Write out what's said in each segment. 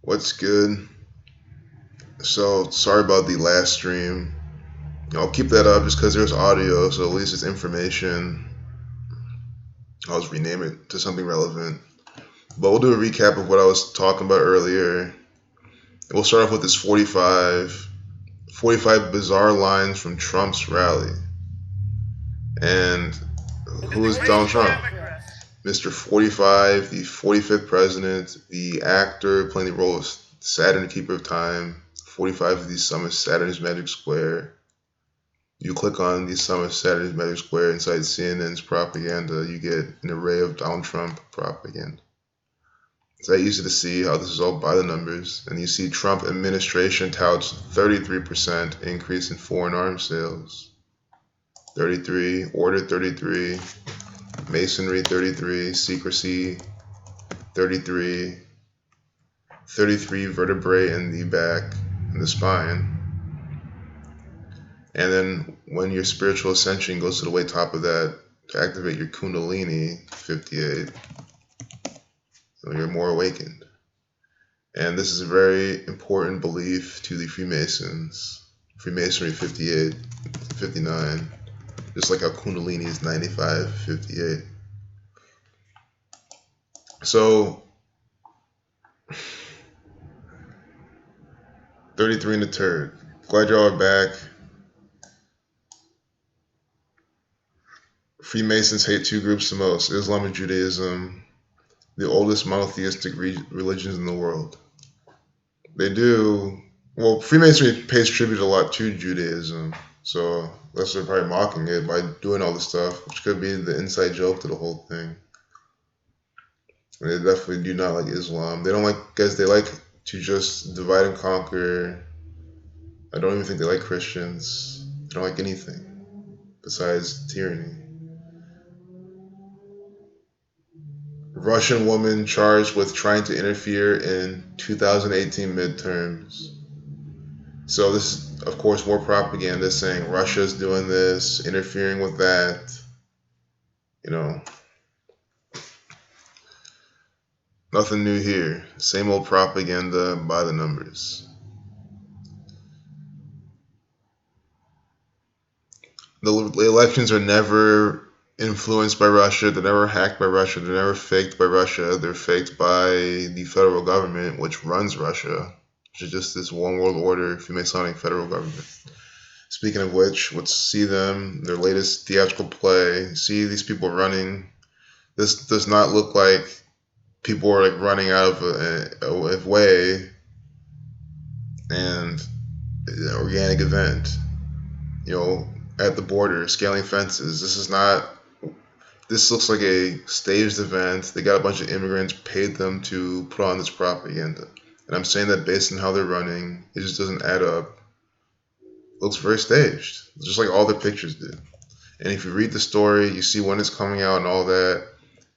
What's good? So sorry about the last stream. I'll keep that up just because there's audio, so at least it's information. I'll just rename it to something relevant. But we'll do a recap of what I was talking about earlier. We'll start off with this 45 bizarre lines from Trump's rally. And who is Donald Trump? Mr. 45, the 45th president, the actor playing the role of Saturn, Keeper of Time. 45 of the sum of Saturn's magic square. You click on the sum of Saturn's magic square inside CNN's propaganda, you get an array of Donald Trump propaganda. It's that easy to see how this is all by the numbers. And you see Trump administration touts 33% increase in foreign arms sales. 33, order 33, masonry 33, secrecy 33, 33 vertebrae in the back and the spine. And then when your spiritual ascension goes to the way top of that to activate your kundalini, 58, so you're more awakened. And this is a very important belief to the Freemasons. Freemasonry 58, 59, just like how kundalini is 95, 58. So 33 and a third. Glad y'all are back. Freemasons hate two groups the most, Islam and Judaism, the oldest monotheistic religions in the world. They do, well, Freemasonry pays tribute a lot to Judaism, so that's they're probably mocking it by doing all this stuff, which could be the inside joke to the whole thing. And they definitely do not like Islam. They don't like, guys, they like to just divide and conquer. I don't even think they like Christians. They don't like anything besides tyranny. Russian woman charged with trying to interfere in 2018 midterms. So this is, of course, more propaganda saying Russia's doing this, interfering with that. You know, nothing new here. Same old propaganda by the numbers. The elections are never influenced by Russia. They're never hacked by Russia. They're never faked by Russia. They're faked by the federal government, which runs Russia, which is just this one world order, Masonic federal government. Speaking of which, let's see them, their latest theatrical play. See these people running. This does not look like people are like running out of a way and an organic event. You know, at the border, scaling fences. This looks like a staged event. They got a bunch of immigrants, paid them to put on this propaganda. And I'm saying that based on how they're running, it just doesn't add up. It looks very staged, just like all their pictures do. And if you read the story, you see when it's coming out and all that,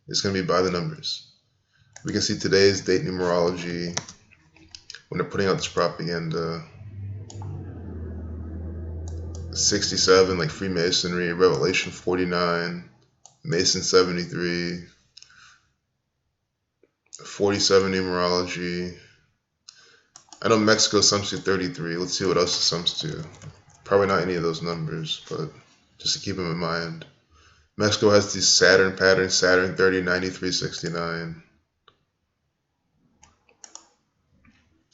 it's going to be by the numbers. We can see today's date numerology when they're putting out this propaganda. 67, like Freemasonry, Revelation 49, Mason 73, 47 numerology. I know Mexico sums to 33. Let's see what else it sums to. Probably not any of those numbers, but just to keep them in mind. Mexico has the Saturn pattern, Saturn 30, 93, 69.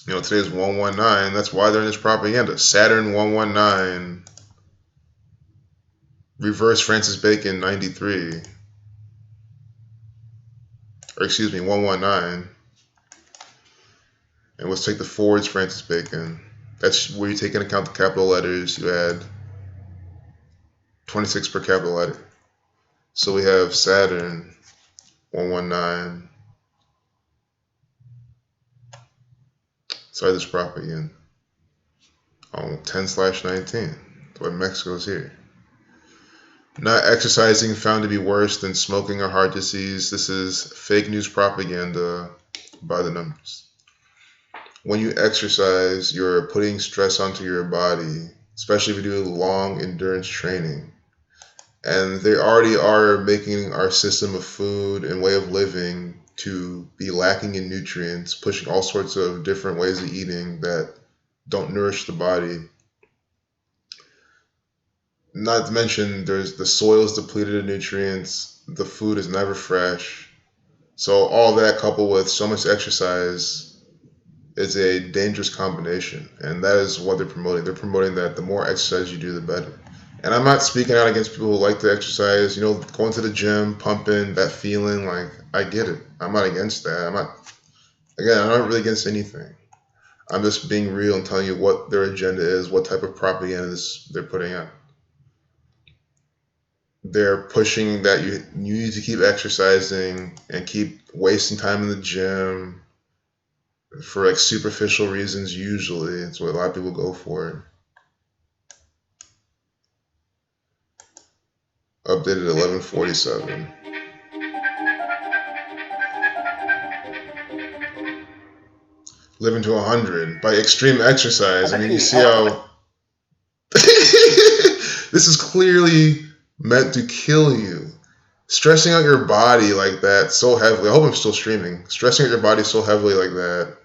You know, today's 119. That's why they're in this propaganda. Saturn 119. Reverse Francis Bacon 93. Or excuse me, 119. And let's take the forwards Francis Bacon. That's where you take into account the capital letters. You add 26 per capital letter. So we have Saturn 119. Sorry, this propaganda. On 10/19. That's why Mexico's here. Not exercising found to be worse than smoking or heart disease. This is fake news propaganda by the numbers. When you exercise, you're putting stress onto your body, especially if you do long endurance training. And they already are making our system of food and way of living to be lacking in nutrients, pushing all sorts of different ways of eating that don't nourish the body. Not to mention, there's the soil is depleted of nutrients, the food is never fresh. So all that coupled with so much exercise is a dangerous combination, and that is what they're promoting. They're promoting that the more exercise you do, the better. And I'm not speaking out against people who like to exercise. Going to the gym, pumping, that feeling. Like, I get it. I'm not against that. I'm not really against anything. I'm just being real and telling you what their agenda is, what type of propaganda they're putting out. They're pushing that you need to keep exercising and keep wasting time in the gym for like superficial reasons. Usually, it's what a lot of people go for. Updated 1147. Living to 100 by extreme exercise. I mean, you see how this is clearly meant to kill you. Stressing out your body like that so heavily. I hope I'm still streaming. Stressing out your body so heavily like that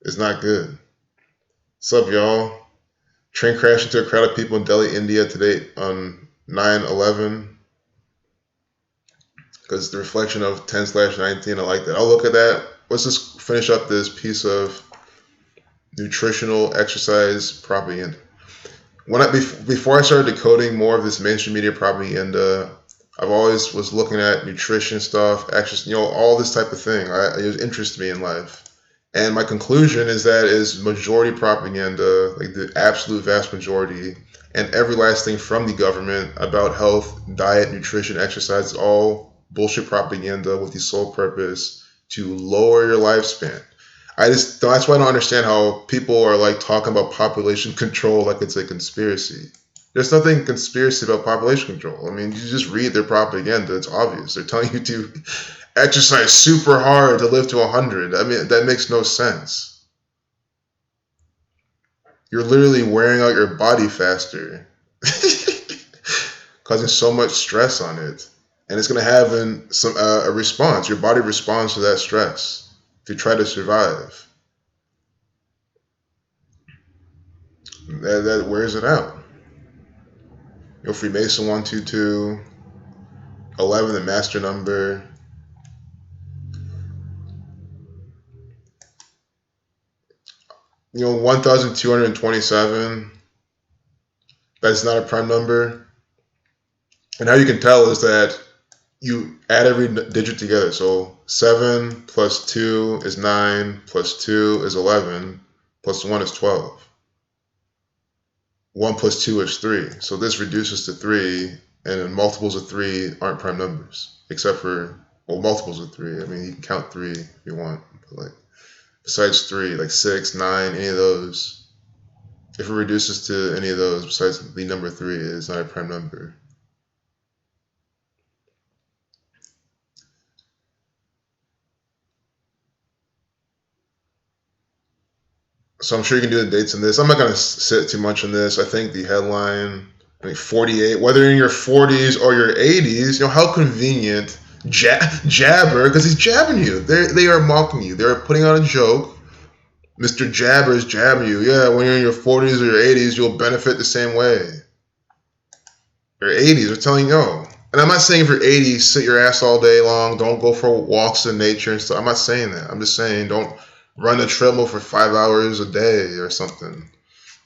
is not good. What's up, y'all? Train crashed into a crowd of people in Delhi, India today on 9/11. Because the reflection of 10/19, I like that. I'll look at that. Let's just finish up this piece of nutritional exercise propaganda. Before I started decoding more of this mainstream media propaganda, I've always was looking at nutrition stuff, all this type of thing. It interests me in life. And my conclusion is that is majority propaganda, like the absolute vast majority, and every last thing from the government about health, diet, nutrition, exercise is all bullshit propaganda with the sole purpose to lower your lifespan. That's why I don't understand how people are like talking about population control like it's a conspiracy. There's nothing conspiracy about population control. I mean, you just read their propaganda. It's obvious. They're telling you to exercise super hard to live to 100. I mean, that makes no sense. You're literally wearing out your body faster, causing so much stress on it. And it's going to have a response. Your body responds to that stress to try to survive. That wears it out. Freemason 122, 11, the master number. You know, 1,227, that's not a prime number. And how you can tell is that you add every digit together. So 7 plus 2 is 9, plus 2 is 11, plus 1 is 12. 1 plus 2 is 3. So this reduces to 3, and multiples of 3 aren't prime numbers, except for, multiples of 3. I mean, you can count 3 if you want, but like, besides 3, like 6, 9, any of those, if it reduces to any of those besides the number 3, it's not a prime number. So I'm sure you can do the dates in this. I'm not going to sit too much on this. I think the headline, 48, whether in your 40s or your 80s, how convenient. Jabber, because he's jabbing you. They are mocking you. They're putting on a joke. Mr. Jabber is jabbing you. Yeah, when you're in your 40s or your 80s, you'll benefit the same way. Your 80s are telling you no. And I'm not saying for 80s, sit your ass all day long. Don't go for walks in nature and stuff. I'm not saying that. I'm just saying don't run a treadmill for 5 hours a day or something.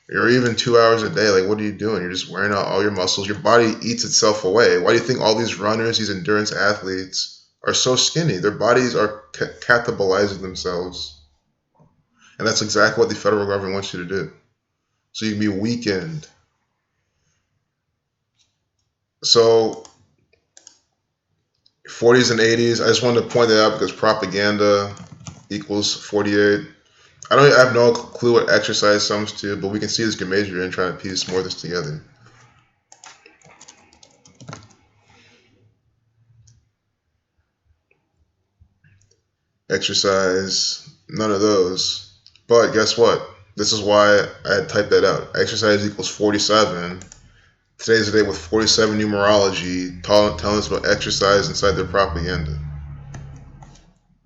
Or even 2 hours a day. Like, what are you doing? You're just wearing out all your muscles. Your body eats itself away. Why do you think all these runners, these endurance athletes, are so skinny? Their bodies are catabolizing themselves. And that's exactly what the federal government wants you to do. So you can be weakened. So 40s and 80s, I just wanted to point that out because propaganda equals 48. I have no clue what exercise sums to, but we can see this Gematrix and trying to piece more of this together. Exercise, none of those. But guess what? This is why I had typed that out. Exercise equals 47. Today's the day with 47 numerology telling us about exercise inside their propaganda.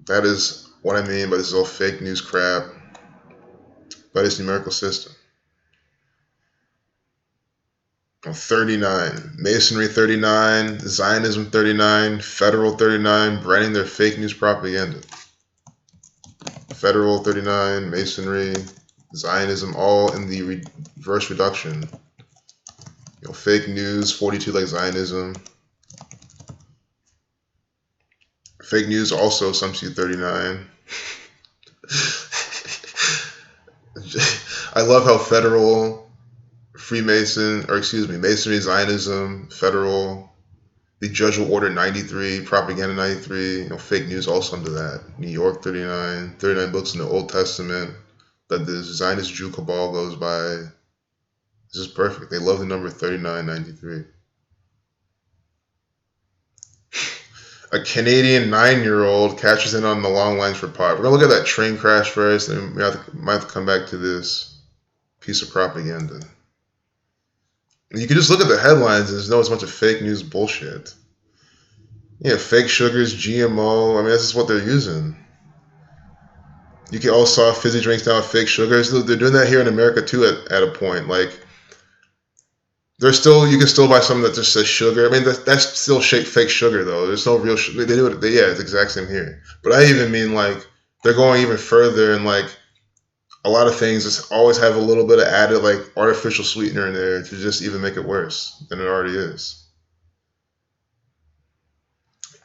That is what I mean by this is all fake news crap by this numerical system. 39, Masonry 39, Zionism 39, Federal 39, branding their fake news propaganda. Federal 39, Masonry, Zionism, all in the reverse reduction. Fake news 42 like Zionism. Fake news also some see 39. I love how federal, Masonry, Zionism, federal, the Judge will order 93, propaganda 93, fake news also under that. New York 39, 39 books in the Old Testament that the Zionist Jew cabal goes by. This is perfect. They love the number 3993. A Canadian 9-year-old catches in on the long lines for pot. We're going to look at that train crash first, and we might have to come back to this piece of propaganda. And you can just look at the headlines and just know it's a bunch of fake news bullshit. Fake sugars, GMO. I mean, this is what they're using. You can also fizzy drinks now with fake sugars. They're doing that here in America too at a point. Like, you can still buy something that just says sugar. I mean, that's still fake sugar though. There's no real sugar. They do it. Yeah, it's the exact same here. But I even mean like they're going even further, and like a lot of things just always have a little bit of added like artificial sweetener in there to just even make it worse than it already is.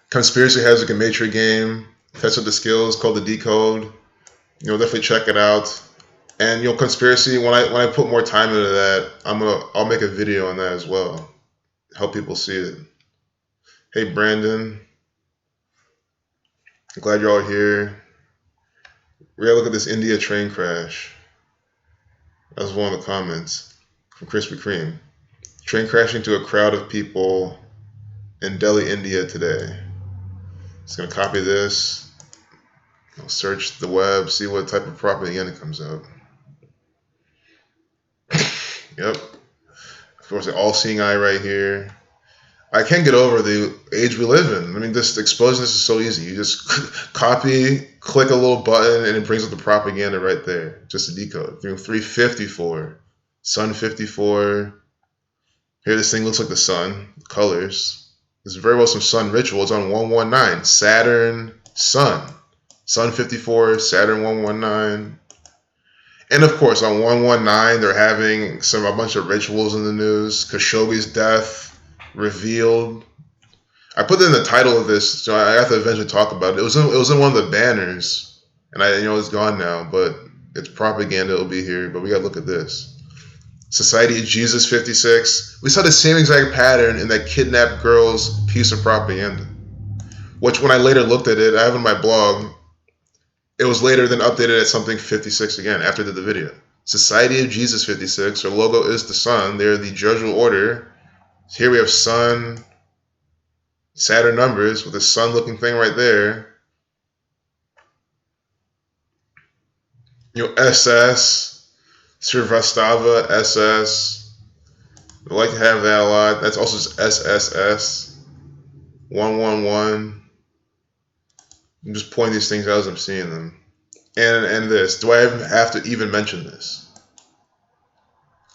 Conspiracy has a Gematria game. Test with the skills called the Decode. Definitely check it out. And conspiracy, when I put more time into that, I'll make a video on that as well. Help people see it. Hey Brandon. I'm glad you're all here. We gotta look at this India train crash. That was one of the comments from Krispy Kreme. Train crashing to a crowd of people in Delhi, India today. Just gonna copy this. I'll search the web, see what type of propaganda comes out. Yep. Of course, the all-seeing eye right here. I can't get over the age we live in. I mean, this exposing this is so easy. You just copy, click a little button, and it brings up the propaganda right there. Just a decode. 354, Sun 54. Here, this thing looks like the sun. Colors. There's very well some sun ritual. It's on 119. Saturn, Sun. Sun 54, Saturn 119. And of course, on 119, they're having a bunch of rituals in the news. Khashoggi's death revealed. I put it in the title of this, so I have to eventually talk about it. It was in one of the banners, and it's gone now, but it's propaganda. It'll be here, but we gotta look at this. Society of Jesus 56. We saw the same exact pattern in that kidnapped girl's piece of propaganda, which when I later looked at it, I have on my blog. It was later then updated at something 56 again after I did the video. Society of Jesus 56. Their logo is the sun. They're the Judge will order. Here we have sun, Saturn numbers with a sun-looking thing right there. SS, Srivastava, SS. We like to have that a lot. That's also just SSS, 111. I'm just pointing these things out as I'm seeing them. And this. Do I have to even mention this?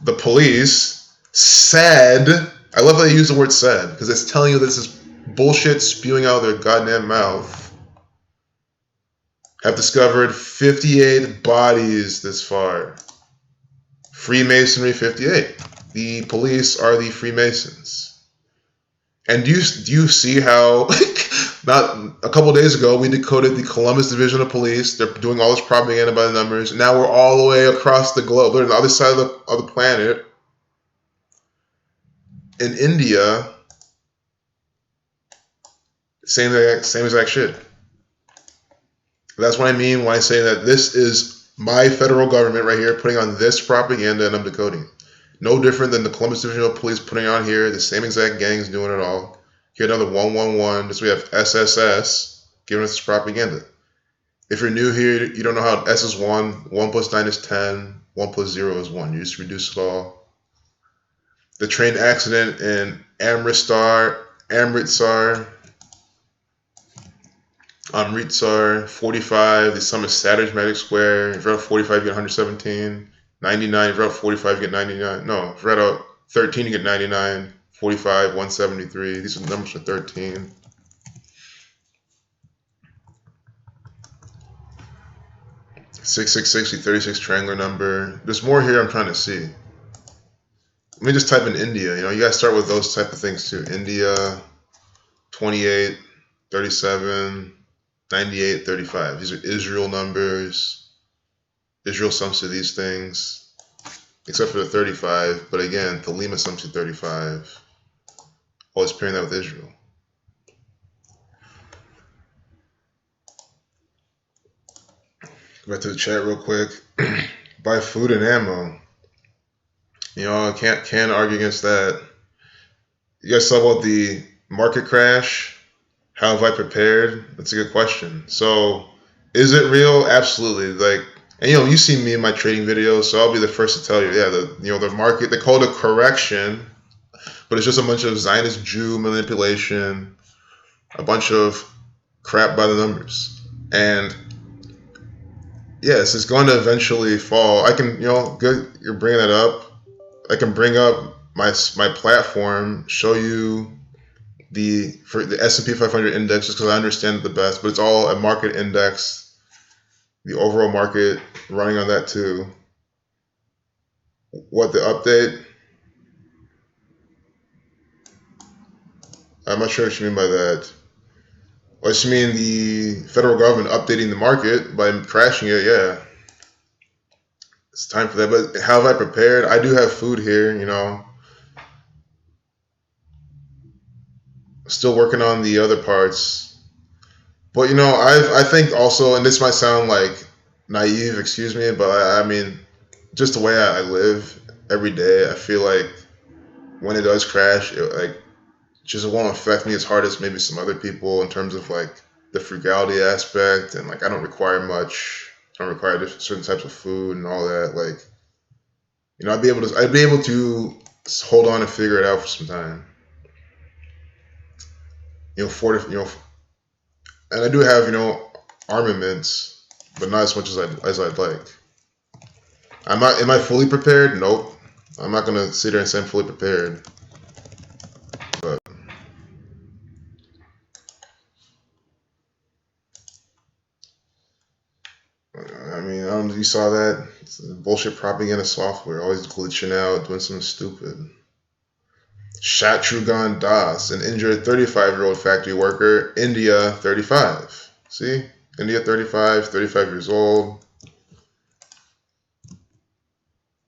The police said, I love how they use the word said, because it's telling you this is bullshit spewing out of their goddamn mouth, have discovered 58 bodies this far. Freemasonry 58. The police are the Freemasons. And do you see how... Not a couple days ago, we decoded the Columbus Division of Police. They're doing all this propaganda by the numbers. Now we're all the way across the globe. They're on the other side of the planet. In India, same exact shit. That's what I mean when I say that this is my federal government right here putting on this propaganda and I'm decoding. No different than the Columbus Division of Police putting on here. The same exact gangs doing it all. Here another 111. This we have SSS giving us this propaganda. If you're new here, you don't know how S is 1, 1 plus 9 is 10, 1 plus 0 is 1. You just reduce it all. the train accident in Amritsar, 45, the sum of Saturn's magic square. If you're out 45, you get 117. 99, if you're out 45, you get 99. No, if you're out 13, you get 99. 45, 173. These are the numbers for 13. Six, the 36 triangular number. There's more here I'm trying to see. Let me just type in India. You gotta start with those type of things too. India, 28, 37, 98, 35. These are Israel numbers. Israel sums to these things, except for the 35. But again, Thelema sums to 35. Always pairing that with Israel. Go back to the chat real quick. Buy food and ammo. I can't argue against that. You guys saw about the market crash. How have I prepared? That's a good question. So, is it real? Absolutely. And you see me in my trading videos, so I'll be the first to tell you. Yeah, the market, they call it a correction, but it's just a bunch of Zionist Jew manipulation, a bunch of crap by the numbers, and yes, it's going to eventually fall. I can, good, you're bringing that up. I can bring up my platform, show you for the S&P 500 index, just because I understand it the best, but it's all a market index, the overall market running on that too. What the update? I'm not sure what you mean by that. What you mean, the federal government updating the market by crashing it? Yeah. It's time for that. But how have I prepared? I do have food here, Still working on the other parts. But, I think also, and this might sound like naive, excuse me, but I mean, just the way I live every day, I feel like when it does crash, it just won't affect me as hard as maybe some other people in terms of the frugality aspect, and I don't require much. I don't require certain types of food and all that. I'd be able to hold on and figure it out for some time. And I do have armaments, but not as much as I'd like. Am I fully prepared? Nope. I'm not gonna sit there and say I'm fully prepared. But I mean, you saw that. It's bullshit propaganda software, always glitching out, doing something stupid. Shatrughan Das, an injured 35-year-old factory worker, India, 35. See? India, 35 years old.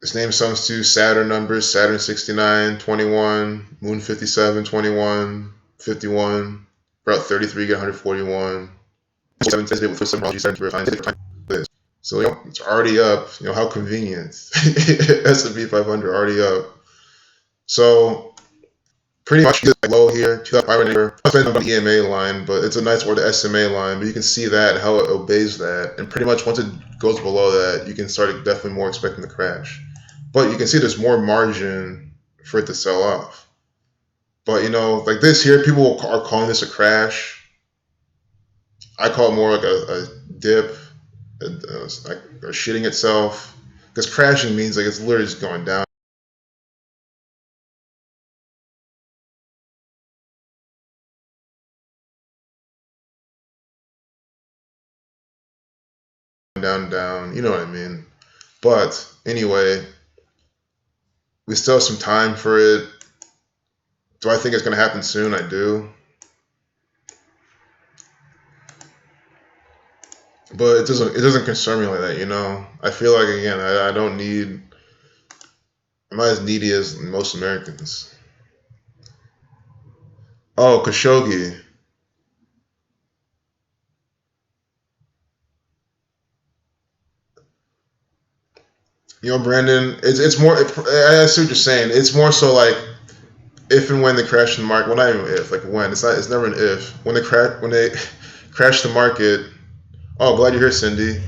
His name sums to Saturn numbers, Saturn 69, 21, Moon 57, 21, 51, about 33, get 141. 7 says with symbology, so it's already up. How convenient. S&P 500 already up. So pretty much low here, 2,500. I'm spending on the EMA line, but it's a nice or the SMA line. But you can see that how it obeys that, and pretty much once it goes below that, you can start definitely more expecting the crash. But you can see there's more margin for it to sell off. But this here, people are calling this a crash. I call it more like a dip, or shitting itself, because crashing means it's literally just going down. Down, you know what I mean. But anyway, we still have some time for it. Do I think it's going to happen soon? I do. But it doesn't concern me like that, I feel like, again, I'm not as needy as most Americans. Oh, Khashoggi. Brandon, it's more, I see what you're saying. It's more so if and when they crash the market. Well, not even if, when. It's never an if. When they crash the market. Oh, glad you're here, Cindy.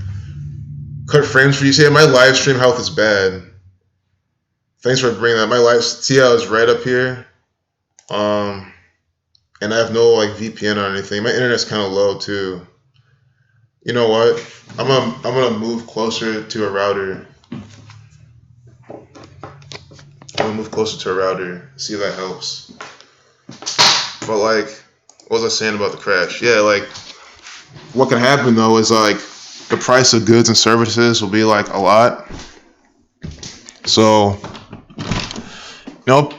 Cut frames for you. Say my live stream health is bad. Thanks for bringing that. My life. See how it's right up here. Um, and I have no like VPN or anything. My internet's kind of low too. You know what? I'm gonna move closer to a router. I'm gonna move closer to a router. See if that helps. But like, what was I saying about the crash? Yeah, like what can happen though is like the price of goods and services will be like a lot. So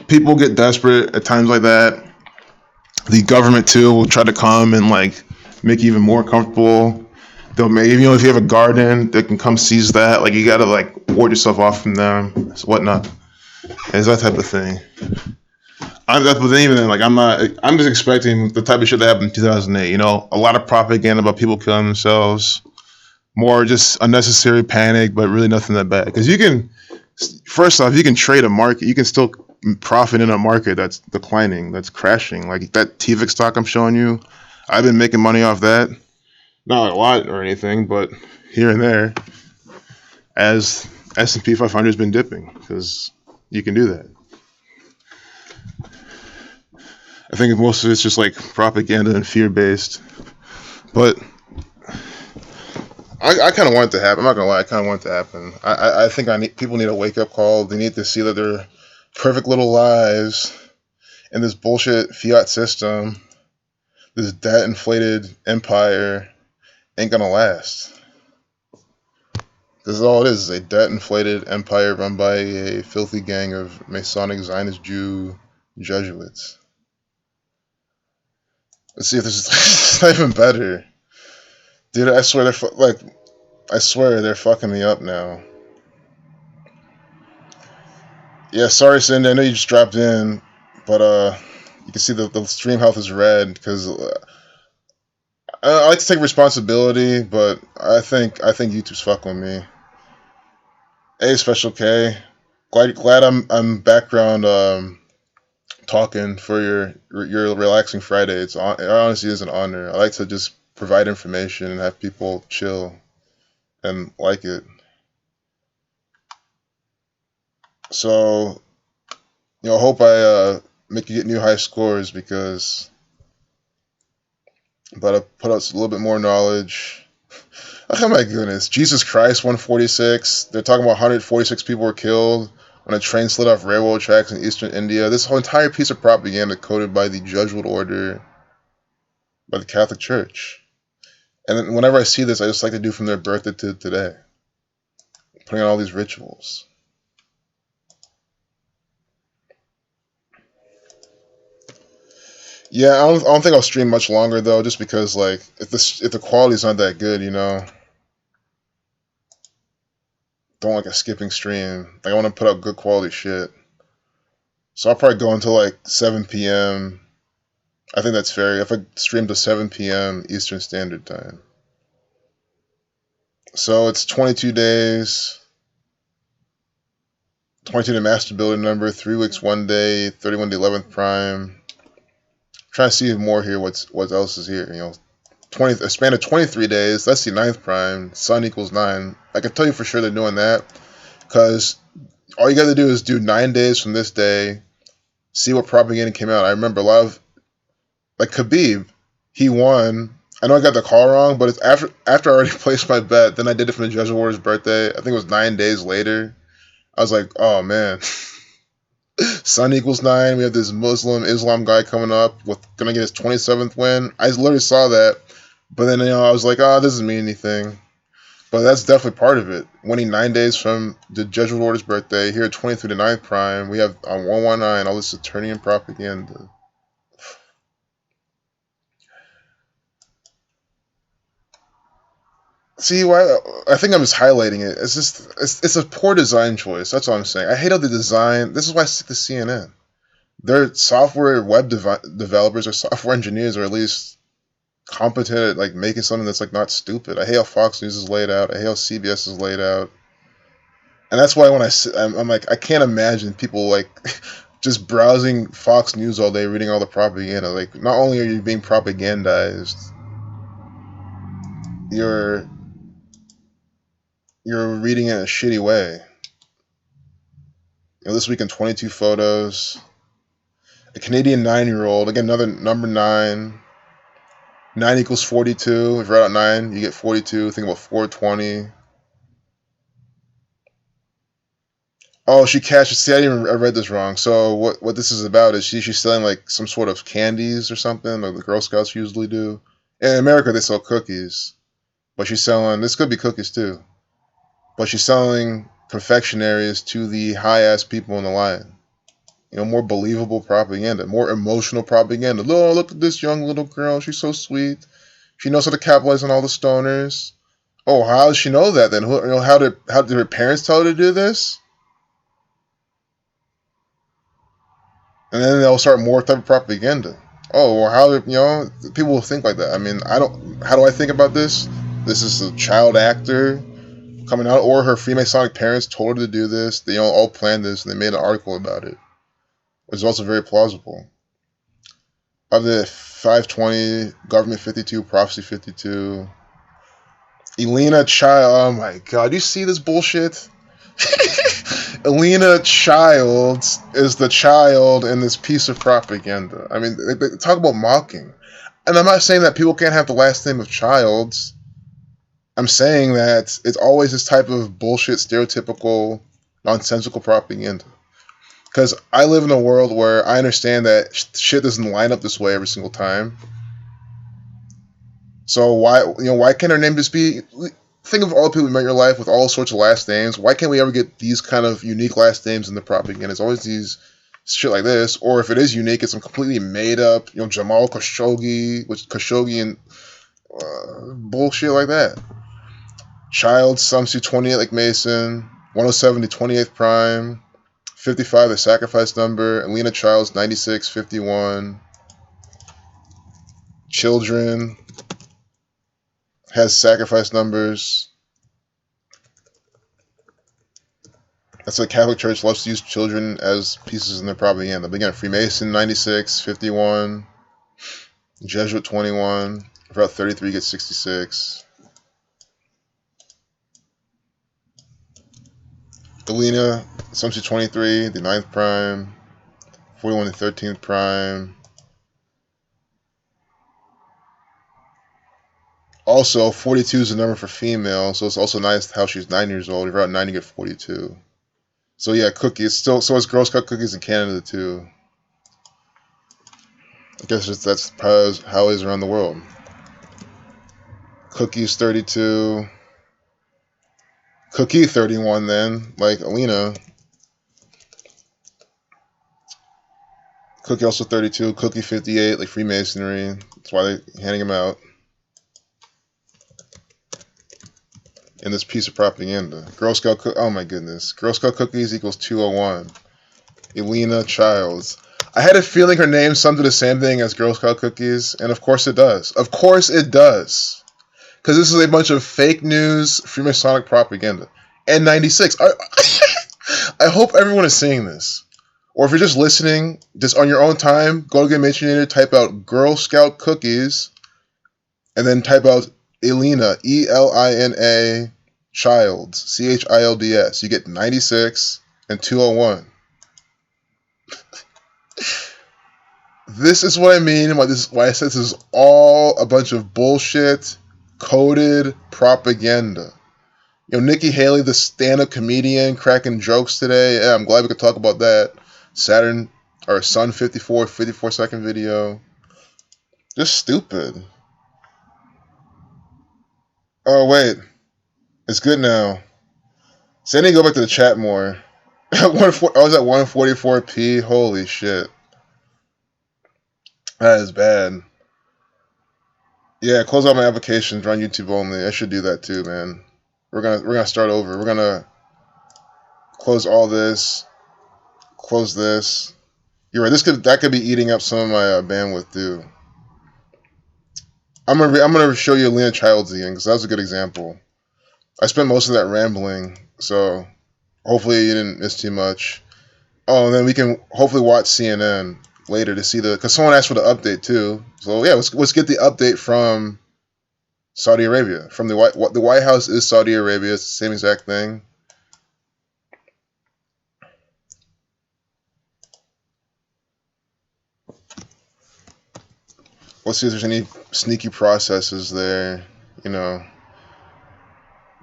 people get desperate at times like that. The government too will try to come and like make you even more comfortable. They'll make, if you have a garden, they can come seize that. Like you gotta like ward yourself off from them, whatnot. It's that type of thing. But then even then, like I'm just expecting the type of shit that happened in 2008. A lot of propaganda about people killing themselves, more just unnecessary panic, but really nothing that bad. Because first off, you can trade a market. You can still profit in a market that's declining, that's crashing. Like that TVIX stock I'm showing you, I've been making money off that. Not a lot or anything, but here and there, as S&P 500 has been dipping, because you can do that. I think most of it's just like propaganda and fear-based. But I kind of want it to happen. I'm not gonna lie, I kind of want it to happen. I think people need a wake-up call. They need to see that their perfect little lives in this bullshit fiat system, this debt-inflated empire, ain't gonna last. This is all it is a debt-inflated empire run by a filthy gang of Masonic Zionist Jew Jesuits. Let's see if this is not even better. Dude, I swear they're fucking me up now. Yeah, sorry, Cindy. I know you just dropped in, but you can see the stream health is red because I like to take responsibility, but I think YouTube's fucking with me. Hey, Special K, glad I'm background talking for your relaxing Friday. It honestly is an honor. I like to just provide information and have people chill and like it. So, I hope I make you get new high scores but I put out a little bit more knowledge. Oh my goodness, Jesus Christ, 146. They're talking about 146 people were killed when a train slid off railroad tracks in eastern India. This whole entire piece of propaganda coded by the Jesuit order by the Catholic Church. And then whenever I see this, I just like to do from their birthday to today, putting on all these rituals. Yeah, I don't think I'll stream much longer though, just because like if the quality's not that good, don't like a skipping stream. Like I want to put out good quality shit. So I'll probably go until like 7 p.m. I think that's fair. If I stream to 7 p.m. Eastern Standard Time. So it's 22 days. 22 to master building number, 3 weeks, 1 day, 31 to 11th prime. Trying to see more here. What else is here? a span of 23 days. That's the 9th prime. Sun equals 9. I can tell you for sure they're doing that because all you got to do is do 9 days from this day. See what propaganda came out. I remember a lot of like Khabib. He won. I know I got the call wrong, but it's after I already placed my bet. Then I did it for the Jesuit Warrior's birthday. I think it was 9 days later. I was like, oh man. Sun equals 9. We have this Islam guy coming up gonna get his 27th win. I literally saw that, but then I was like, oh, this doesn't mean anything. But that's definitely part of it. Winning 9 days from the Jesuit Order's birthday. Here at 23 to 9th prime, we have on 119 all this Saturnian propaganda. See, why? I think I'm just highlighting it. It's a poor design choice. That's all I'm saying. I hate how the design. This is why I stick to CNN. Their software developers or software engineers are at least competent at like making something that's like not stupid. I hate how Fox News is laid out. I hate how CBS is laid out. And that's why when I'm like, I can't imagine people like just browsing Fox News all day, reading all the propaganda. Like, not only are you being propagandized, you're reading it in a shitty way. This week in 22 photos. A Canadian 9-year-old. Again, another number 9. 9 equals 42. If you write out 9, you get 42. Think about 420. Oh, she cashed. See, I read this wrong. So what this is about is she's selling like some sort of candies or something, like the Girl Scouts usually do. In America, they sell cookies, but she's selling. This could be cookies too, but she's selling confectionaries to the high ass people in the line. More believable propaganda, more emotional propaganda. Oh, look at this young little girl. She's so sweet. She knows how to capitalize on all the stoners. Oh, how does she know that then? How did her parents tell her to do this? And then they'll start more type of propaganda. Oh, well, people will think like that. I mean, I don't. How do I think about this? This is a child actor coming out, or her Freemasonic parents told her to do this. They all planned this, and they made an article about it. Which is also very plausible. Of the 520, Government 52, Prophecy 52, Elena Child. Oh my God, you see this bullshit? Elena Childs is the child in this piece of propaganda. I mean, they talk about mocking. And I'm not saying that people can't have the last name of Childs. I'm saying that it's always this type of bullshit, stereotypical, nonsensical propaganda. Because I live in a world where I understand that shit doesn't line up this way every single time. So why can't our name just be... Think of all the people you met in your life with all sorts of last names. Why can't we ever get these kind of unique last names in the propaganda? It's always these shit like this. Or if it is unique, it's some completely made up, Jamal, Khashoggi, and bullshit like that. Child, sums to 28 like Mason, 107 to 28th prime, 55 the sacrifice number, and Lena Childs 9651. Children has sacrifice numbers. That's what the Catholic Church loves to use children as pieces in their propaganda. But again, Freemason 9651, Jesuit 21, about 33 gets 66. Elena, sums to 23, the 9th prime, 41 the 13th prime. Also, 42 is the number for female, so it's also nice how she's 9 years old. If you're out 9, you get 42. So yeah, cookies. So it's Girl Scout cookies in Canada too. I guess that's how it is around the world. Cookies 32. Cookie 31 then, like Alina. Cookie also 32. Cookie 58, like Freemasonry. That's why they're handing them out. In this piece of propaganda. Girl Scout oh my goodness. Girl Scout cookies equals 201. Elena Childs. I had a feeling her name summed to the same thing as Girl Scout cookies, and of course it does. Of course it does. Because this is a bunch of fake news, Freemasonic propaganda. And 96. I hope everyone is seeing this. Or if you're just listening, just on your own time, go to Gamatrinator, type out Girl Scout cookies, and then type out Elena, Elina, Childs, Childs. You get 96 and 201. This is what I mean why I said this is all a bunch of bullshit, coded propaganda. Nikki Haley, the stand-up comedian, cracking jokes today. Yeah, I'm glad we could talk about that. Sun 54-second video. Just stupid. Oh, wait. It's good now. So I need to go back to the chat more. I was at 144p. Holy shit. That is bad. Yeah, close out my applications, run YouTube only. I should do that too, man. We're gonna start over. We're gonna close all this. Close this. You're right. That could be eating up some of my bandwidth too. I'm gonna show you Lena Childs again because that was a good example. I spent most of that rambling, so hopefully you didn't miss too much. Oh, and then we can hopefully watch CNN later to see because someone asked for the update too. So yeah, let's get the update from Saudi Arabia. From the White House is Saudi Arabia. It's the same exact thing. Let's see if there's any sneaky processes there, you know,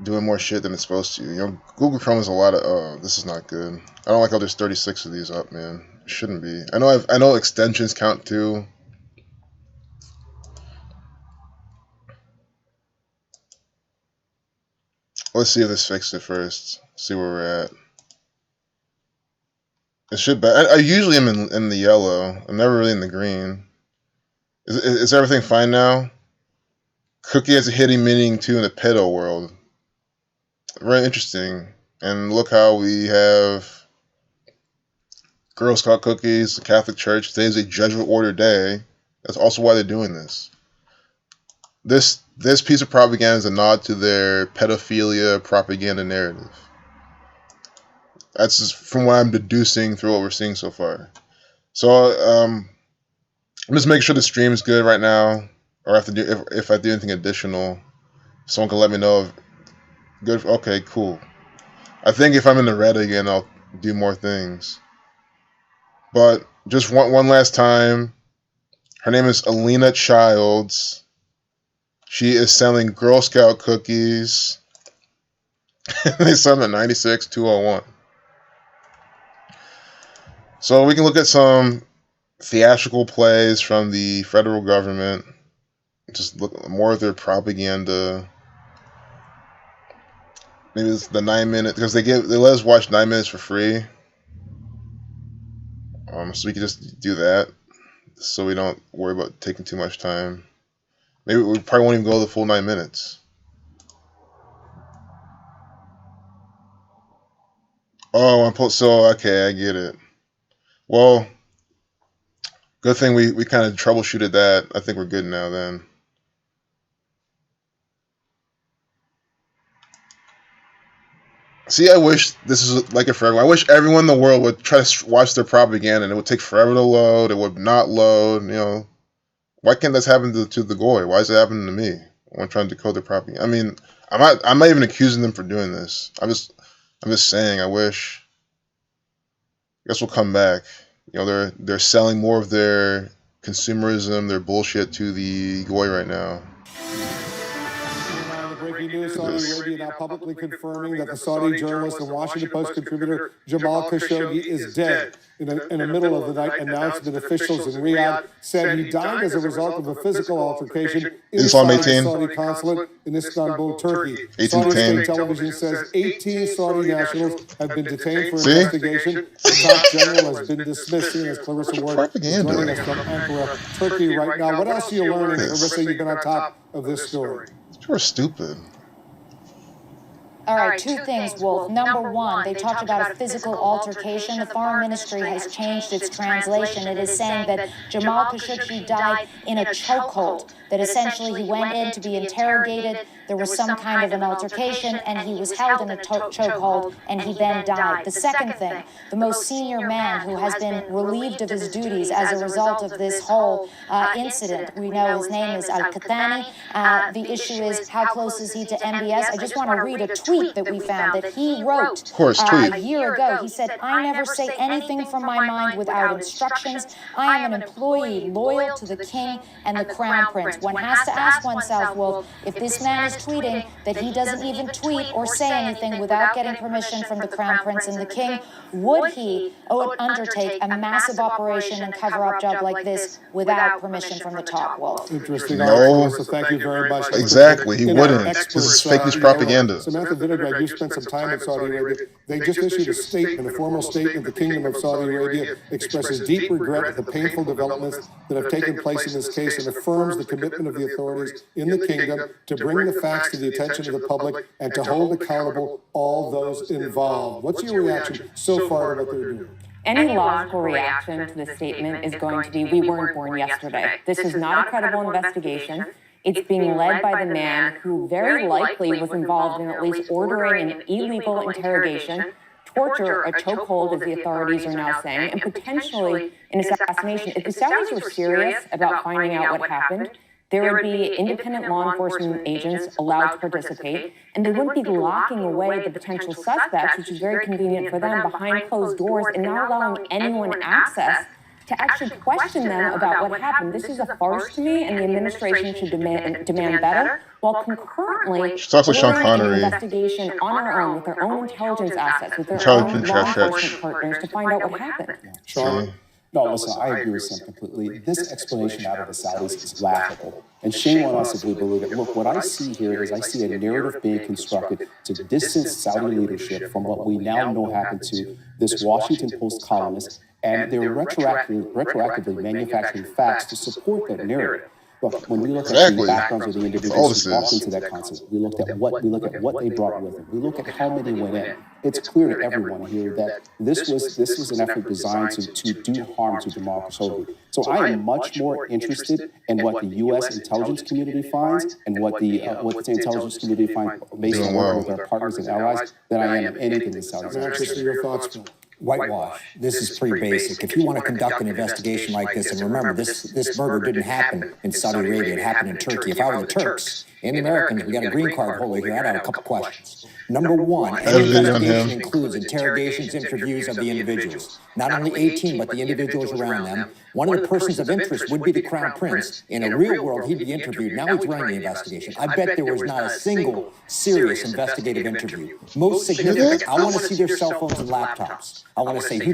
doing more shit than it's supposed to. You know, Google Chrome is a lot of, oh, this is not good. I don't like how there's 36 of these up, man. It shouldn't be. I know extensions count too. Let's see if this fixed it first. See where we're at. It should be. I usually am in the yellow. I'm never really in the green. Is everything fine now? Cookie has a hidden meaning too in the pedo world. Very interesting. And look how we have Girl Scout cookies, the Catholic Church. Today is a Jesuit order day. That's also why they're doing this. This piece of propaganda is a nod to their pedophilia propaganda narrative. That's just from what I'm deducing through what we're seeing so far. So I'm just making sure the stream is good right now, or if I do anything additional, someone can let me know. Good. Okay, cool. I think if I'm in the red again, I'll do more things. But just one last time. Her name is Alina Childs. She is selling Girl Scout cookies. They sell them at $96,201. So we can look at some theatrical plays from the federal government. Just look at more of their propaganda. Maybe it's the 9-minute, because they let us watch 9 minutes for free. So we can just do that, so we don't worry about taking too much time. Maybe we probably won't even go the full 9 minutes. Oh, so okay, I get it. Well, good thing we kind of troubleshooted that. I think we're good now then. See, I wish this is like it for everyone. I wish everyone in the world would try to watch their propaganda, and it would take forever to load. It would not load. You know, why can't this happen to the goy? Why is it happening to me when I'm trying to decode their propaganda? I mean, I'm not even accusing them for doing this. I'm just saying. I wish. I guess we'll come back. You know, they're selling more of their consumerism, their bullshit to the goy right now. Breaking news, Saudi Arabia now publicly confirming that the Saudi journalist and Washington Post contributor Jamal Khashoggi is dead. In the middle of the night announcement, officials in Riyadh said he died as a result of a physical altercation inside the Saudi consulate in Istanbul, Turkey. Saudi state television says 18 Saudi nationals have been detained for investigation. The top general has been dismissed, seeing as Clarissa Ward is joining us from Ankara, Turkey right now. What else are you learning, Clarissa? You've been on top of this story. People are stupid. All right, two things, Wolf. Number one, they talked about a physical altercation. The Foreign Ministry has changed its translation. It is saying that Jamal Khashoggi died in a chokehold, that essentially he went in to be interrogated, there was some kind of an altercation, and he was held in a chokehold, and he then died. The second thing, the most senior man who has been relieved of his duties as a result of this whole incident, we know his name is Al-Qahtani. The issue is, how close is he to MBS? I just want to read a tweet that we found that he wrote a year ago. He said, "I never say anything from my mind without instructions. I am an employee loyal to the king and the crown prince." One has to ask oneself, Wolf, if this man is tweeting that he doesn't even tweet or say anything without getting permission from the crown prince and the king, would he undertake a massive operation and cover-up job like this without permission from the top, Wolf? Interesting. No. So thank you very much. Exactly, he wouldn't. This is fake news propaganda. Samantha Vinograd, you spent some time in Saudi Arabia. They just issued a statement, a formal statement. The Kingdom of Saudi Arabia expresses deep regret at the painful developments that have taken place in this case and affirms the commitment of the authorities in the kingdom to bring the facts to the attention of the public and to hold accountable all those involved. What's your reaction so far to what they're doing? Any logical reaction to this statement is going to be, we weren't born yesterday. This is not a credible investigation. It's being led by the man who very likely was involved in at least ordering an illegal interrogation, torture, a chokehold, as the authorities are now saying, and potentially an assassination. If the Saudis were serious about finding out what happened, there would be independent law enforcement agents allowed to participate, and they wouldn't be locking away the potential suspects, which is very convenient for them, behind closed doors and not allowing anyone access to actually question them about what happened. This is a farce to me, and the administration should demand better, while concurrently She talks with Sean ordering an Connery. investigation on our own, with their own intelligence assets, with their Charlie own King law Trash Trash. enforcement partners to find out what happened. Sean? No, listen, I agree with Sam completely. This explanation out of the Saudis is laughable. And shame on us if we believe it. Look, what I see here is I see a narrative being constructed to distance Saudi leadership from what we now know happened to this Washington Post columnist, and they're retroactively manufacturing facts to support that narrative. Look, when we look at the backgrounds of the individuals who walked into that concert, we look at what they brought with them. We look at how many went in. It's clear to everyone here that this was an effort designed to do harm to Jamal Khashoggi. So I am much more interested in what the U.S. intelligence community finds and what the intelligence community finds based on working with our partners and allies than I am anything in Saudi Arabia. Your thoughts, Bill? Whitewash. This is pretty basic. If you want to conduct an investigation like this, and remember, this murder didn't happen in Saudi Arabia, it happened in Turkey. If I were the Turks and the Americans, we got a green card holder here, I'd have a couple questions. Number one, any investigation includes interrogations, interviews of the individuals. Not only 18, but the individuals around them. One of the persons of interest would be the Crown Prince. In a real world, he'd be interviewed. Now he's running the investigation. I bet there was not a single serious investigative interview. Most significant, I want to see their cell phones and laptops. I want to see who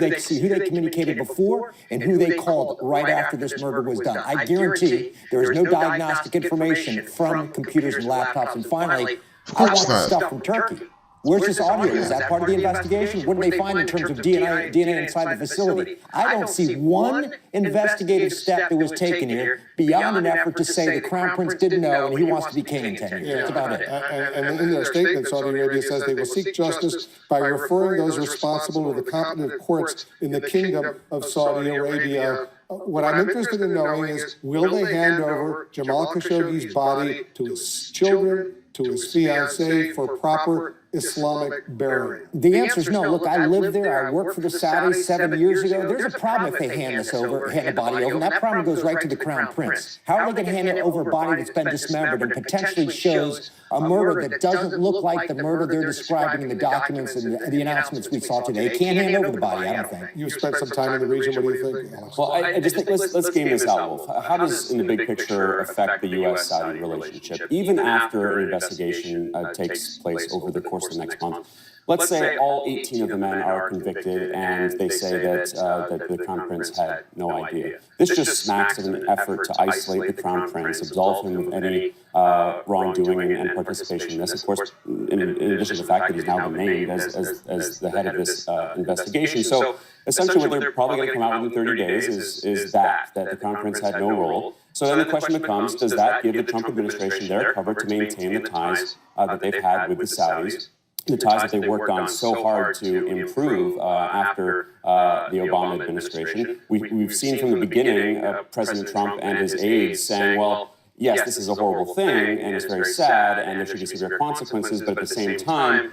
they communicated before and who they called right after this murder was done. I guarantee there is no diagnostic information from computers and laptops. And finally, I want the stuff from Turkey. Where's this audio? Is that part of the investigation? What did they find in terms of DNA inside the facility? I don't see one investigative step that was taken here beyond an effort to say the Crown Prince didn't know and he wants to be king in 10 years. That's about it. And in their statement, Saudi Arabia says they will seek justice by referring those responsible to the competent courts in the Kingdom of Saudi Arabia. What I'm interested in knowing is, will they hand over Jamal Khashoggi's body to his children, to his fiancée for proper Islamic burial? The answer is no. Look, I lived there. I worked for the Saudis 7 years ago. There's a problem if they hand the body over, and that problem goes right to the Crown Prince. How are they going to hand over a body that's been dismembered and potentially shows a murder that doesn't look like the murder they're describing in the documents and the announcements we saw today? They can't hand over the body, I don't think. You've spent some time in the region. What do you think, Alex? Well, I just think let's game this out, Wolf. How does, in the big picture, affect the U.S.-Saudi relationship, even after an investigation takes place over the course of the next month? Let's say all 18 of the men are convicted and they say that the Crown Prince had no idea. This just smacks of an effort to isolate the Crown Prince, absolve him of any wrongdoing and participation in this. Of course, in addition to the fact that he's now been named as the head of this investigation. So essentially what they're probably going to come out within 30 days is that the Crown Prince had no role. So then the question becomes, does that give the Trump administration their cover to maintain the ties that they've had with the Saudis? The ties that they worked on so hard to improve after the Obama administration. We've seen from the beginning President Trump and his aides saying, well, yes, this is a horrible thing, and it's very sad, and there should be severe consequences, but at the same time,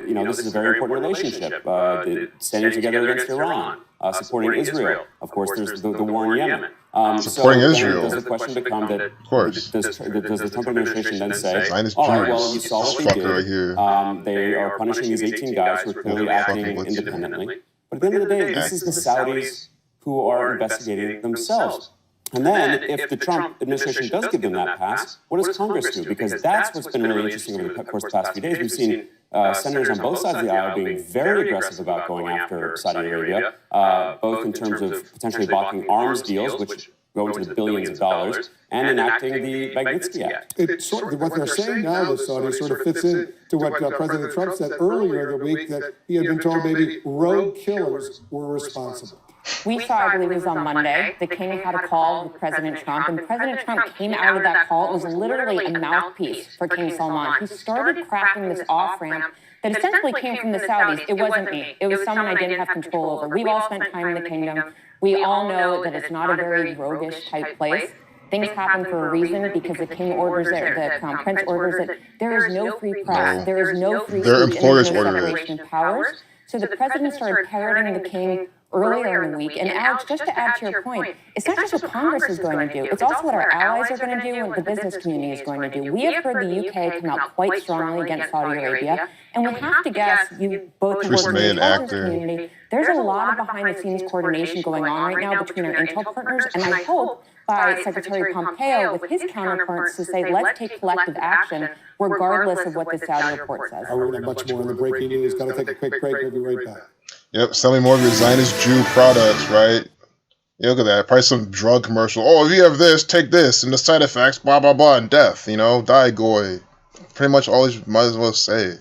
this is a very important relationship. Standing together against Iran, supporting Israel. Of course, there's the war in Yemen. Supporting Israel. Does the question become that, of course, does the Trump administration then say, Zionist all right, Jews, well, you saw what they did. right here. They are punishing these 18 guys who are clearly acting independently. But at the end of the day, this is the Saudis who are investigating themselves. And then, if the Trump administration does give them that pass, what does Congress do? Because that's what's been really interesting over the course of the past few days. We've seen senators on both sides of the aisle being very aggressive about going after Saudi Arabia, both in terms of potentially blocking arms deals, which go into the billions of dollars, and enacting the Magnitsky Act. What they're saying now, the Saudis, sort of fits in to what President Trump said earlier in the week, that he had been told maybe rogue killers were responsible. We saw, I believe it was on Monday, the king had a call with President Trump, and President Trump came out of that call. It was literally a mouthpiece for King Salman. He started crafting this off-ramp that essentially came from the Saudis. It wasn't me. It was someone I didn't have control over. We've all spent time in the kingdom. We all know that it's not a very roguish type place. Things happen for a reason because the king orders it, the Crown Prince orders it. There is no free press. There is no free speech, and there's no separation of powers. So the president started parroting the king earlier in the week. And Alex, just to add to your point, it's not just what Congress is going to do, it's also what our allies are going to do and what the business community is going to do. We have heard the UK come out quite strongly against Saudi Arabia, and we have to guess, you both have worked in the intelligence community, there's a lot of behind-the-scenes coordination going on right now between our intel partners, and I hope by Secretary Pompeo with his counterparts to say, let's take collective action regardless of what the Saudi report says. We're going to have much more in the breaking news. Got to take a quick break. We'll be right back. Yep, selling more of your Zionist Jew products, right? Yeah, look at that. Probably some drug commercial. Oh, if you have this, take this, and the side effects, blah, blah, blah, and death, die, goy. Pretty much all you might as well say.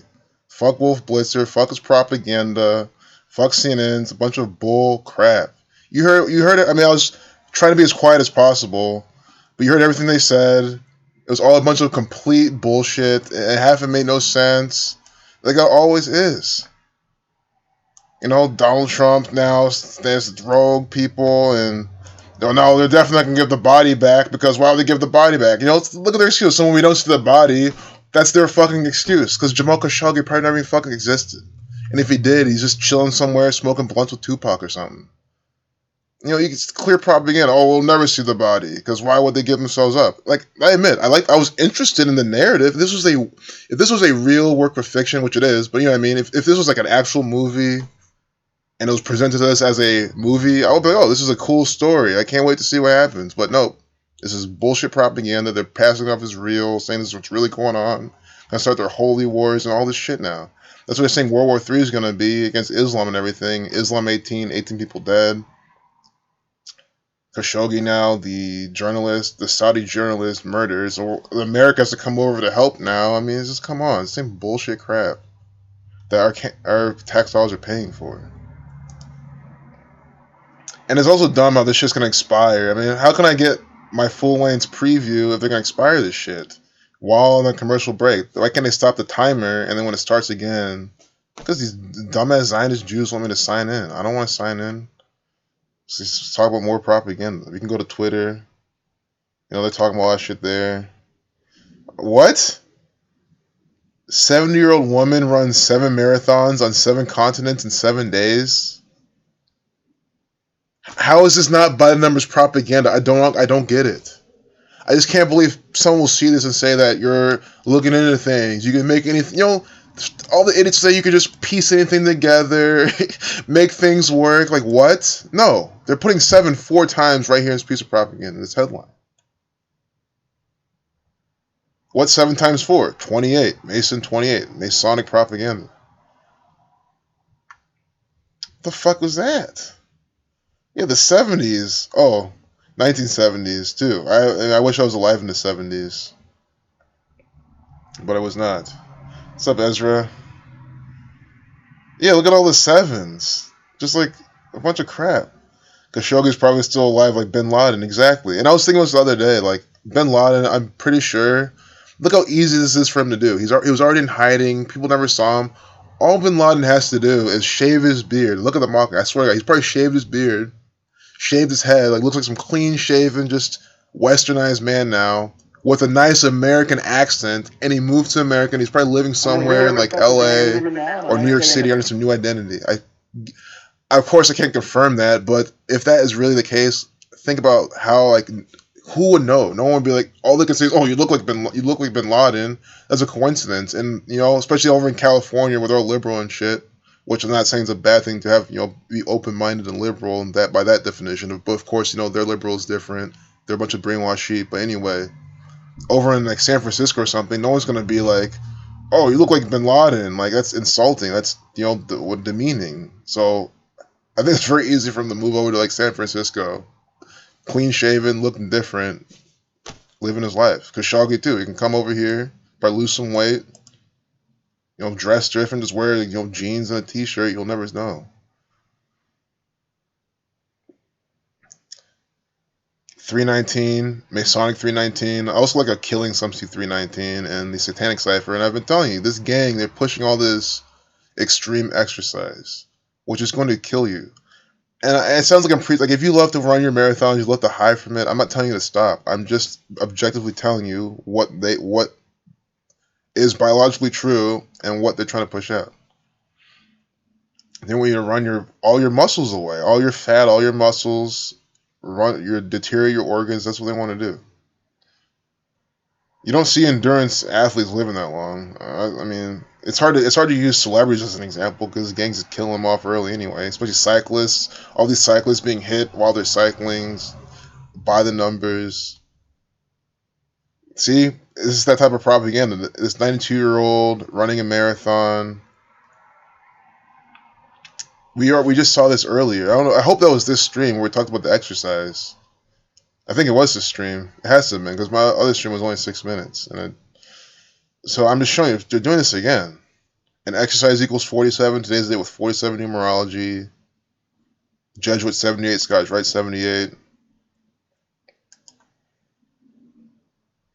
Fuck Wolf Blitzer, fuck his propaganda, fuck CNN, it's a bunch of bull crap. You heard it? I mean, I was trying to be as quiet as possible, but you heard everything they said. It was all a bunch of complete bullshit, and half it made no sense. Like it always is. Donald Trump now there's rogue people, and no, they're definitely not going to give the body back, because why would they give the body back? Look at their excuse. So when we don't see the body, that's their fucking excuse, because Jamal Khashoggi probably never even fucking existed. And if he did, he's just chilling somewhere smoking blunts with Tupac or something. It's clear propaganda. Oh, we'll never see the body, because why would they give themselves up? Like, I admit, I was interested in the narrative. If this was a real work of fiction, which it is, but you know what I mean? If this was like an actual movie, and it was presented to us as a movie, I would be like, oh, this is a cool story. I can't wait to see what happens. But no, this is bullshit propaganda. They're passing off as real, saying this is what's really going on. Gonna start their holy wars and all this shit now. That's what they're saying World War III is gonna be against Islam and everything. Islam 18 people dead. Khashoggi now, the Saudi journalist murders. America has to come over to help now. I mean, it's just, come on. It's the same bullshit crap that our tax dollars are paying for. And it's also dumb how this shit's gonna expire. I mean, how can I get my full-length preview if they're gonna expire this shit while on a commercial break? Why can't they stop the timer, and then when it starts again? Because these dumbass Zionist Jews want me to sign in. I don't want to sign in. Let's talk about more propaganda. We can go to Twitter. They're talking about all that shit there. What? 70-year-old woman runs 7 marathons on 7 continents in 7 days? How is this not by the numbers propaganda? I don't get it. I just can't believe someone will see this and say that you're looking into things. You can make anything, all the idiots say you can just piece anything together, make things work. Like, what? No. They're putting 7 4 times right here in this piece of propaganda, in this headline. What's 7 times 4? 28. Mason 28. Masonic propaganda. The fuck was that? Yeah, the 70s. Oh, 1970s, too. I wish I was alive in the 70s. But I was not. What's up, Ezra? Yeah, look at all the 7s. Just like a bunch of crap. Khashoggi's probably still alive like Bin Laden, exactly. And I was thinking this the other day, like, Bin Laden, I'm pretty sure, look how easy this is for him to do. He was already in hiding. People never saw him. All Bin Laden has to do is shave his beard. Look at the mock. I swear to God, he's probably shaved his beard, shaved his head, like looks like some clean-shaven, just westernized man now, with a nice American accent, and he moved to America, and he's probably living somewhere in like LA or New York City under some new identity. Of course, I can't confirm that, but if that is really the case, think about how, like, who would know? No one would be like, all they can say is, oh, you look like Bin Laden. That's a coincidence. And, especially over in California where they're all liberal and shit, which I'm not saying is a bad thing to have, be open-minded and liberal, and that by that definition. But, of course, their liberal is different. They're a bunch of brainwashed sheep. But anyway, over in, like, San Francisco or something, no one's going to be like, oh, you look like Bin Laden. Like, that's insulting. That's, demeaning. So I think it's very easy for him to move over to, like, San Francisco. Clean-shaven, looking different, living his life. Khashoggi, too. He can come over here, probably lose some weight, dress different, just wear, jeans and a t-shirt. You'll never know. 319, Masonic 319. I also like a Killing Something 319 and the Satanic Cipher. And I've been telling you, this gang, they're pushing all this extreme exercise, which is going to kill you. And it sounds like I'm like, if you love to run your marathons, you love to hide from it, I'm not telling you to stop. I'm just objectively telling you what is biologically true and what they're trying to push out. They want you to run all your muscles away, all your fat, all your muscles, deteriorate your organs. That's what they want to do. You don't see endurance athletes living that long. I mean, it's hard to use celebrities as an example because gangs kill them off early anyway. Especially cyclists. All these cyclists being hit while they're cycling by the numbers. See, this is that type of propaganda. This 92-year-old running a marathon. We just saw this earlier. I don't know. I hope that was this stream where we talked about the exercise. I think it was this stream. It has to have been because my other stream was only 6 minutes, so I'm just showing you they're doing this again. And exercise equals 47. Today's the day with 47 numerology. Jesuit 78. Scottish Rite 78.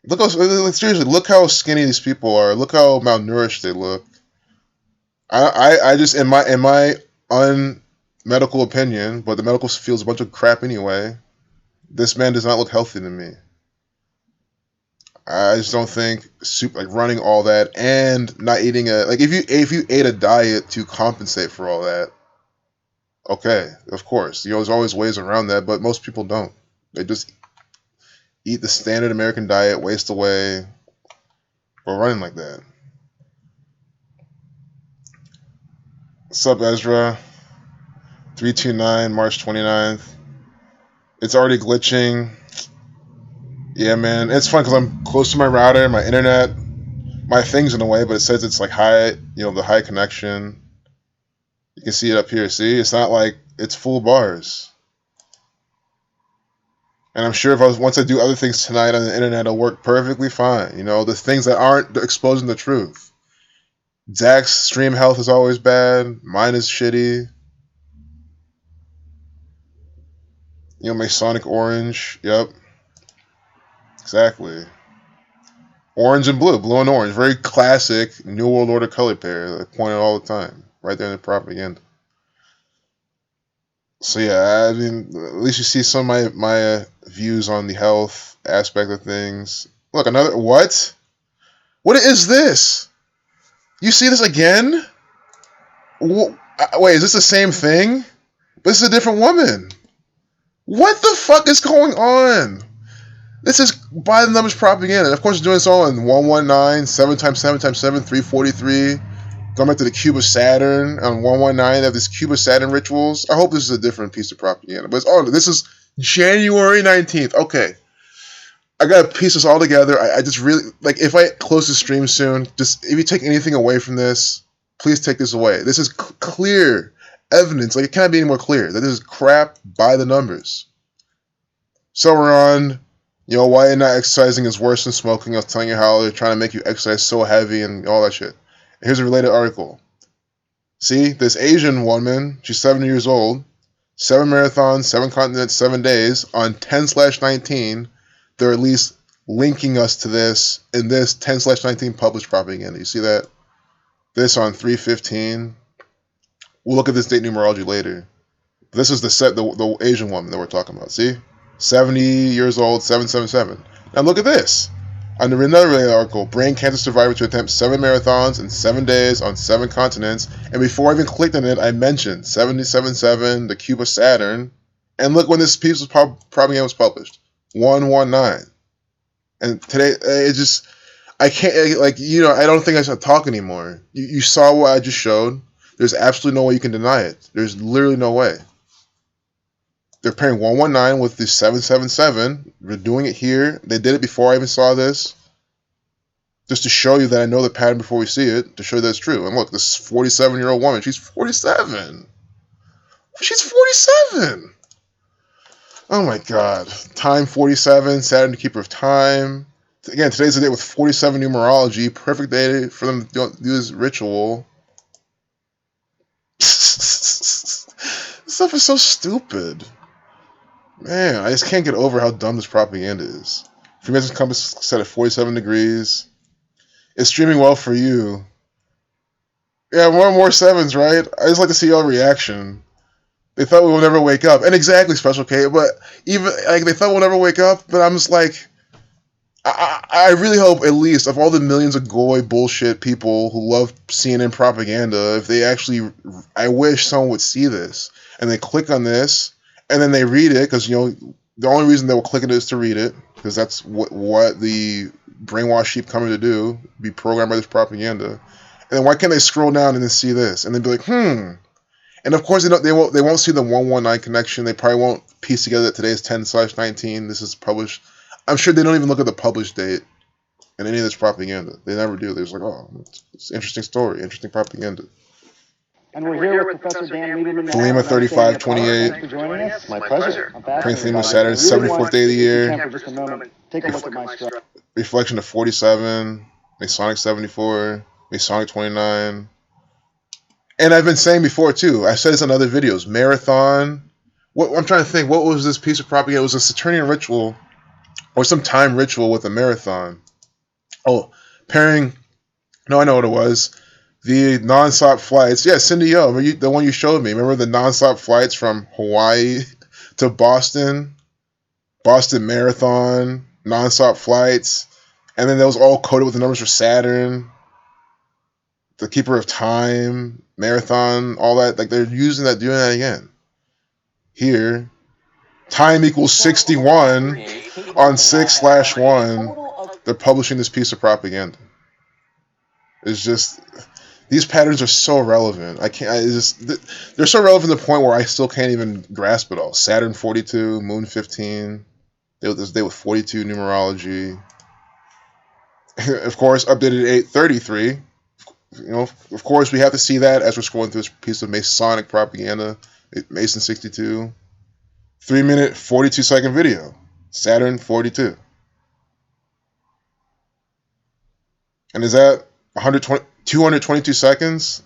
Seriously, look how skinny these people are. Look how malnourished they look. I just in my unmedical opinion, but the medical field's a bunch of crap anyway. This man does not look healthy to me. I just don't think running all that and not eating if you ate a diet to compensate for all that. Okay, of course, there's always ways around that, but most people don't. They just eat the standard American diet, waste away, or running like that. What's up, Ezra? 329, March 29th. It's already glitching. Yeah, man. It's fun because I'm close to my router, my internet. My thing's in the way, but it says it's like high, the high connection. You can see it up here. See? It's not like it's full bars. And I'm sure once I do other things tonight on the internet, it'll work perfectly fine. The things that aren't exposing the truth. Zach's stream health is always bad. Mine is shitty. Masonic orange. Yep. Exactly. Orange and blue. Blue and orange. Very classic New World Order color pair. I point out all the time. Right there in the propaganda. So yeah, I mean, at least you see some of my views on the health aspect of things. Look, another... What? What is this? You see this again? Wait, is this the same thing? This is a different woman. What the fuck is going on? This is by the numbers propaganda. Of course, they're doing this all in 119, 7 times 7 times 7, 343. Going back to the cube of Saturn on 119. They have these cube of Saturn rituals. I hope this is a different piece of propaganda. But this is January 19th. Okay. I gotta piece this all together. I just really, if I close the stream soon, if you take anything away from this, please take this away. This is clear evidence. It can't be any more clear that this is crap by the numbers. So we're on, why not exercising is worse than smoking. I was telling you how they're trying to make you exercise so heavy and all that shit. Here's a related article. See, this Asian woman, she's 70 years old, 7 marathons, 7 continents, 7 days on 10/19. They're at least linking us to this in this 10/19 published propaganda. You see that? This on 3/15. We'll look at this date numerology later. This is the Asian woman that we're talking about. See? 70 years old, 777. Now look at this. Under another article, brain cancer survivor to attempt 7 marathons in 7 days on 7 continents. And before I even clicked on it, I mentioned 777, the cube of Saturn. And look when this piece of propaganda was published. 119. And today, I can't, I don't think I should talk anymore. You saw what I just showed. There's absolutely no way you can deny it. There's literally no way. They're pairing 119 with the 777. They're doing it here. They did it before I even saw this. Just to show you that I know the pattern before we see it. To show you that it's true. And look, this 47-year-old woman, she's 47. She's 47. Oh my God. Time 47, Saturn, the keeper of time. Again, today's the day with 47 numerology. Perfect day for them to do this ritual. This stuff is so stupid. Man, I just can't get over how dumb this propaganda is. Freemason's compass set at 47 degrees. It's streaming well for you. Yeah, more sevens, right? I just like to see your reaction. They thought we would never wake up. And exactly, Special K, but even, they thought we'll never wake up, but I'm just like, I really hope, at least, of all the millions of goy bullshit people who love CNN propaganda, if they actually, I wish someone would see this and they click on this and then they read it, because the only reason they will click it is to read it, because that's what the brainwashed sheep coming to do, be programmed by this propaganda. And then why can't they scroll down and then see this and then be like, And of course they won't see the 119 connection. They probably won't piece together that today is 10/19. This is published. I'm sure they don't even look at the published date in any of this propaganda. They never do. They're just like, oh, it's an interesting story, interesting propaganda. And we're here with Professor Dan Lieberman. Thelema 3528. Thanks for joining us. My pleasure. Praying Thelema Saturn, 74th day of the year. For just a moment, take a look at my structure. Reflection of 47. Masonic 74. Masonic 29. And I've been saying before, too, I said this in other videos, Marathon. I'm trying to think, what was this piece of propaganda? It was a Saturnian ritual, or some time ritual with a marathon. Oh, pairing, no, I know what it was. The nonstop flights. Yeah, Cindy Yo, the one you showed me. Remember the nonstop flights from Hawaii to Boston? Boston Marathon, nonstop flights. And then that was all coded with the numbers for Saturn. The Keeper of Time, Marathon, all that. Like, they're doing that again. Here, time equals 61 on 6/1. They're publishing this piece of propaganda. It's just, these patterns are so relevant. They're so relevant to the point where I still can't even grasp it all. Saturn 42, Moon 15, this day with 42 numerology. Of course, updated 833. Of course, we have to see that as we're scrolling through this piece of Masonic propaganda. Mason 62. 3-minute, 42-second video. Saturn 42. And is that 222 seconds?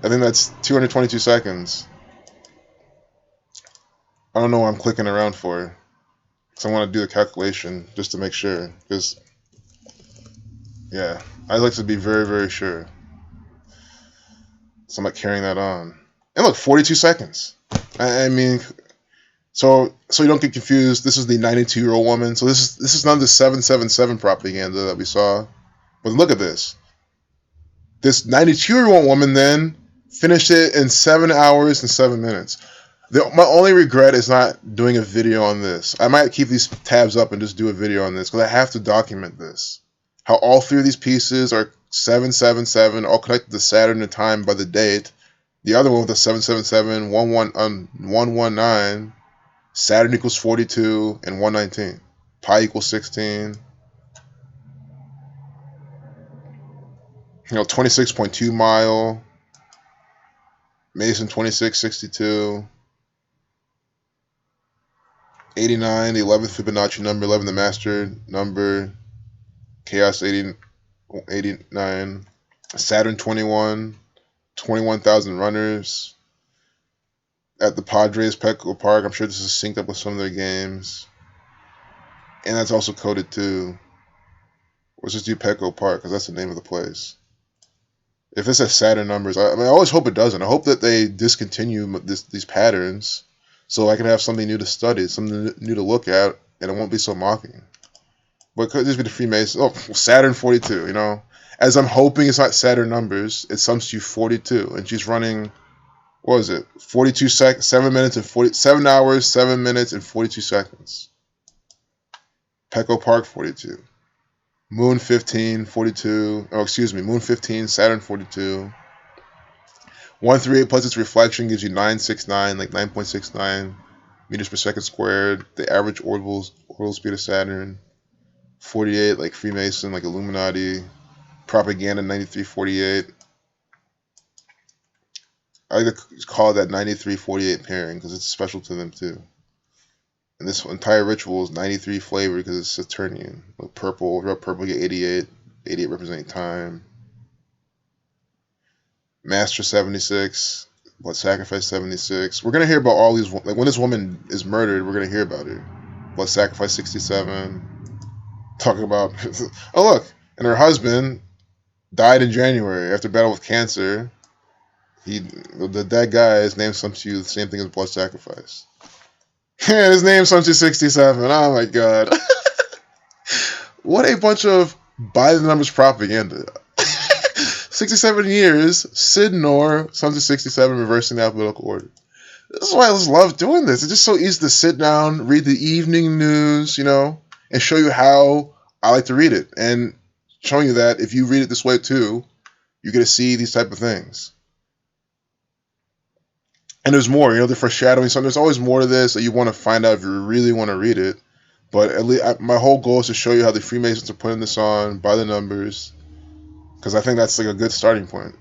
I think that's 222 seconds. I don't know what I'm clicking around for. Because I want to do the calculation just to make sure. Because, yeah, I'd like to be very, very sure. So I'm not carrying that on. And look, 42 seconds. I mean, so you don't get confused. This is the 92-year-old woman. So this is none of the 777 propaganda that we saw. But look at this. This 92-year-old woman then finished it in 7 hours and 7 minutes. My only regret is not doing a video on this. I might keep these tabs up and just do a video on this because I have to document this. How all three of these pieces are 777, all connected to Saturn and time by the date. The other one with the 777, 119, Saturn equals 42, and 119. Pi equals 16. 26.2 mile. Mason 2662. 89, the 11th Fibonacci number, 11 the master number. Chaos 89. Saturn 21. 21,000 runners at the Padres Petco Park. I'm sure this is synced up with some of their games. And that's also coded too. Let's just do Petco Park because that's the name of the place. If this has Saturn numbers, I always hope it doesn't. I hope that they discontinue these patterns so I can have something new to study, something new to look at, and it won't be so mocking. But it could just be the Freemasons. Oh, Saturn 42, As I'm hoping it's not Saturn numbers, it sums to 42. And she's running, 42 seconds, 7 hours, 7 minutes, and 42 seconds. Petco Park 42. Moon 15, 42. Moon 15, Saturn 42. 138 plus its reflection gives you 969, like 9.69 meters per second squared. The average orbital speed of Saturn. 48, like Freemason, like Illuminati. Propaganda 9348. I like to call it that 9348 pairing because it's special to them too. And this entire ritual is 93 flavor because it's Saturnian. Like purple get 88. 88 representing time. Master 76. Blood Sacrifice 76. We're going to hear about all these. Like when this woman is murdered, we're going to hear about her. Blood Sacrifice 67. Talking about, oh look, and her husband died in January after battle with cancer. That guy, his name sums to you the same thing as Blood Sacrifice. Yeah, his name's Sunday 67. Oh my god. What a bunch of by the numbers propaganda. 67 years, Sid Noor, Sons of 67, reversing the alphabetical order. This is why I just love doing this. It's just so easy to sit down, read the evening news, and show you how I like to read it. And showing you that if you read it this way too, you get to see these type of things. And there's more, the foreshadowing. So there's always more to this that you want to find out if you really want to read it. But at least my whole goal is to show you how the Freemasons are putting this on by the numbers, because I think that's like a good starting point.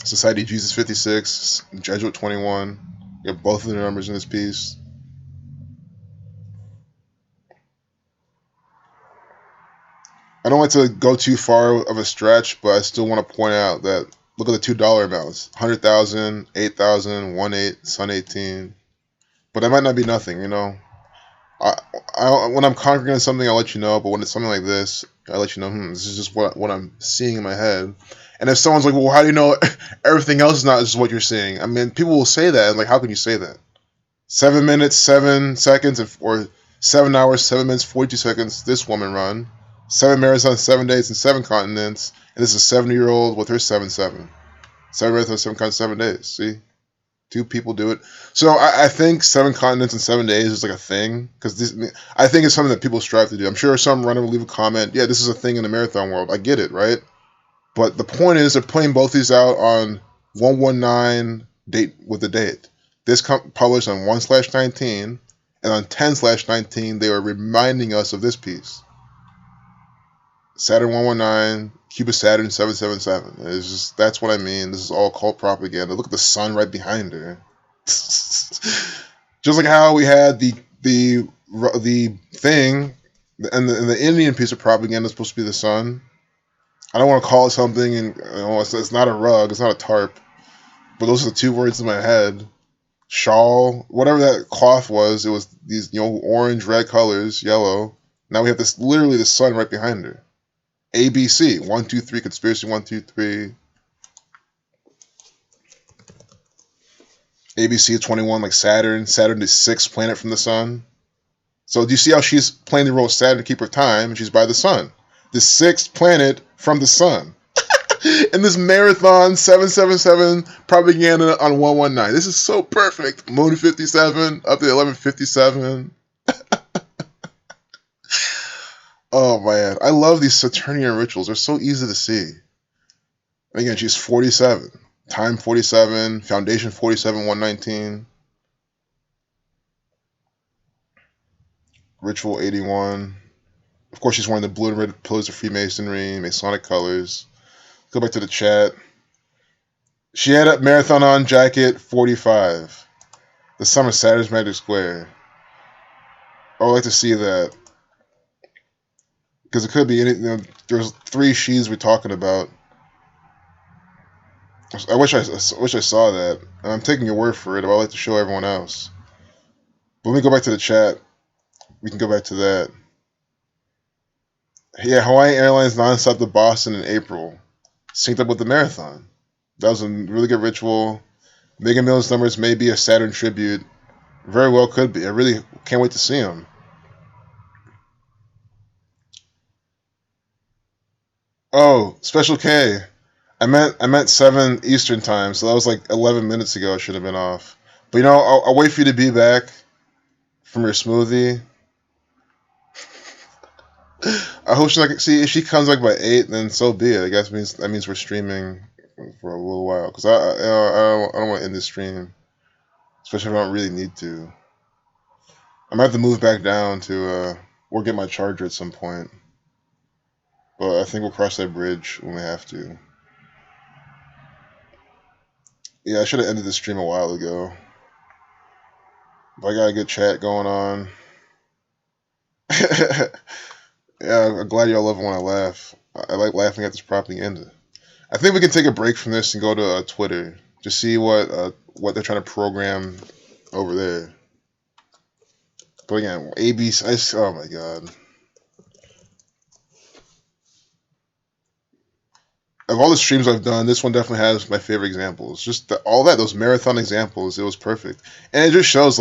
Society of Jesus 56, Jesuit 21. You have both of the numbers in this piece. I don't like to go too far of a stretch, but I still want to point out that look at the $2 amounts: 100,000, 8,000, 1/8, Sun 18. But that might not be nothing, when I'm congregating something, I'll let you know. But when it's something like this, I let you know. This is just what I'm seeing in my head. And if someone's like, "Well, how do you know everything else is not just what you're seeing?" I mean, people will say that. And like, how can you say that? 7 minutes, 7 seconds, or 7 hours, 7 minutes, 42 seconds. This woman run 7 marathons, 7 days, and 7 continents. And this is a 70-year-old with her 7/7. 7 marathons, 7 continents, 7 days. See? 2 people do it. So I think 7 continents in 7 days is like a thing, because I think it's something that people strive to do. I'm sure some runner will leave a comment, yeah, this is a thing in the marathon world. I get it, right? But the point is they're playing both these out on 119 date with the date. This published on 1/19, and on 10/19 they were reminding us of this piece. Saturn 119, Cuba Saturn 777. It's just, that's what I mean. This is all cult propaganda. Look at the sun right behind her. Just like how we had the thing, and the Indian piece of propaganda is supposed to be the sun. I don't want to call it something, and it's not a rug, it's not a tarp, but those are the 2 words in my head. Shawl, whatever that cloth was, it was these orange, red colors, yellow. Now we have this, literally the sun right behind her. ABC, 1, 2, 3, conspiracy, 1, 2, 3. ABC 21, like Saturn. Saturn is 6th planet from the sun. So do you see how she's playing the role of Saturn to keep her time, and she's by the sun? The 6th planet from the sun. In this marathon 777 propaganda on 119. This is so perfect. Moon 57 up to 1157. Oh man, I love these Saturnian rituals. They're so easy to see. And again, she's 47. Time 47. Foundation 47, 119. Ritual 81. Of course, she's wearing the blue and red pillars of Freemasonry, Masonic colors. Go back to the chat. She had a marathon on jacket 45. The summer Saturn's Magic Square. I would like to see that. Because it could be anything. There's 3 she's we're talking about. I wish I saw that. And I'm taking your word for it, but I'd like to show everyone else. But let me go back to the chat. We can go back to that. Yeah, Hawaiian Airlines nonstop to Boston in April. Synced up with the marathon. That was a really good ritual. Mega Millions numbers may be a Saturn tribute. Very well could be. I really can't wait to see them. Oh, Special K. I meant 7 Eastern time, so that was like 11 minutes ago. I should have been off. But I'll wait for you to be back from your smoothie. I hope see if she comes back by 8, then so be it. I guess that means we're streaming for a little while, because I don't want to end this stream, especially if I don't really need to. I might have to move back down to or get my charger at some point, but I think we'll cross that bridge when we have to. Yeah, I should have ended the stream a while ago, but I got a good chat going on. Yeah, I'm glad y'all love it when I laugh. I like laughing at this propaganda. I think we can take a break from this and go to Twitter to see what they're trying to program over there. But again, ABC. Oh my god. of all the streams I've done, this one definitely has my favorite examples. Just all that, those marathon examples, it was perfect, and it just shows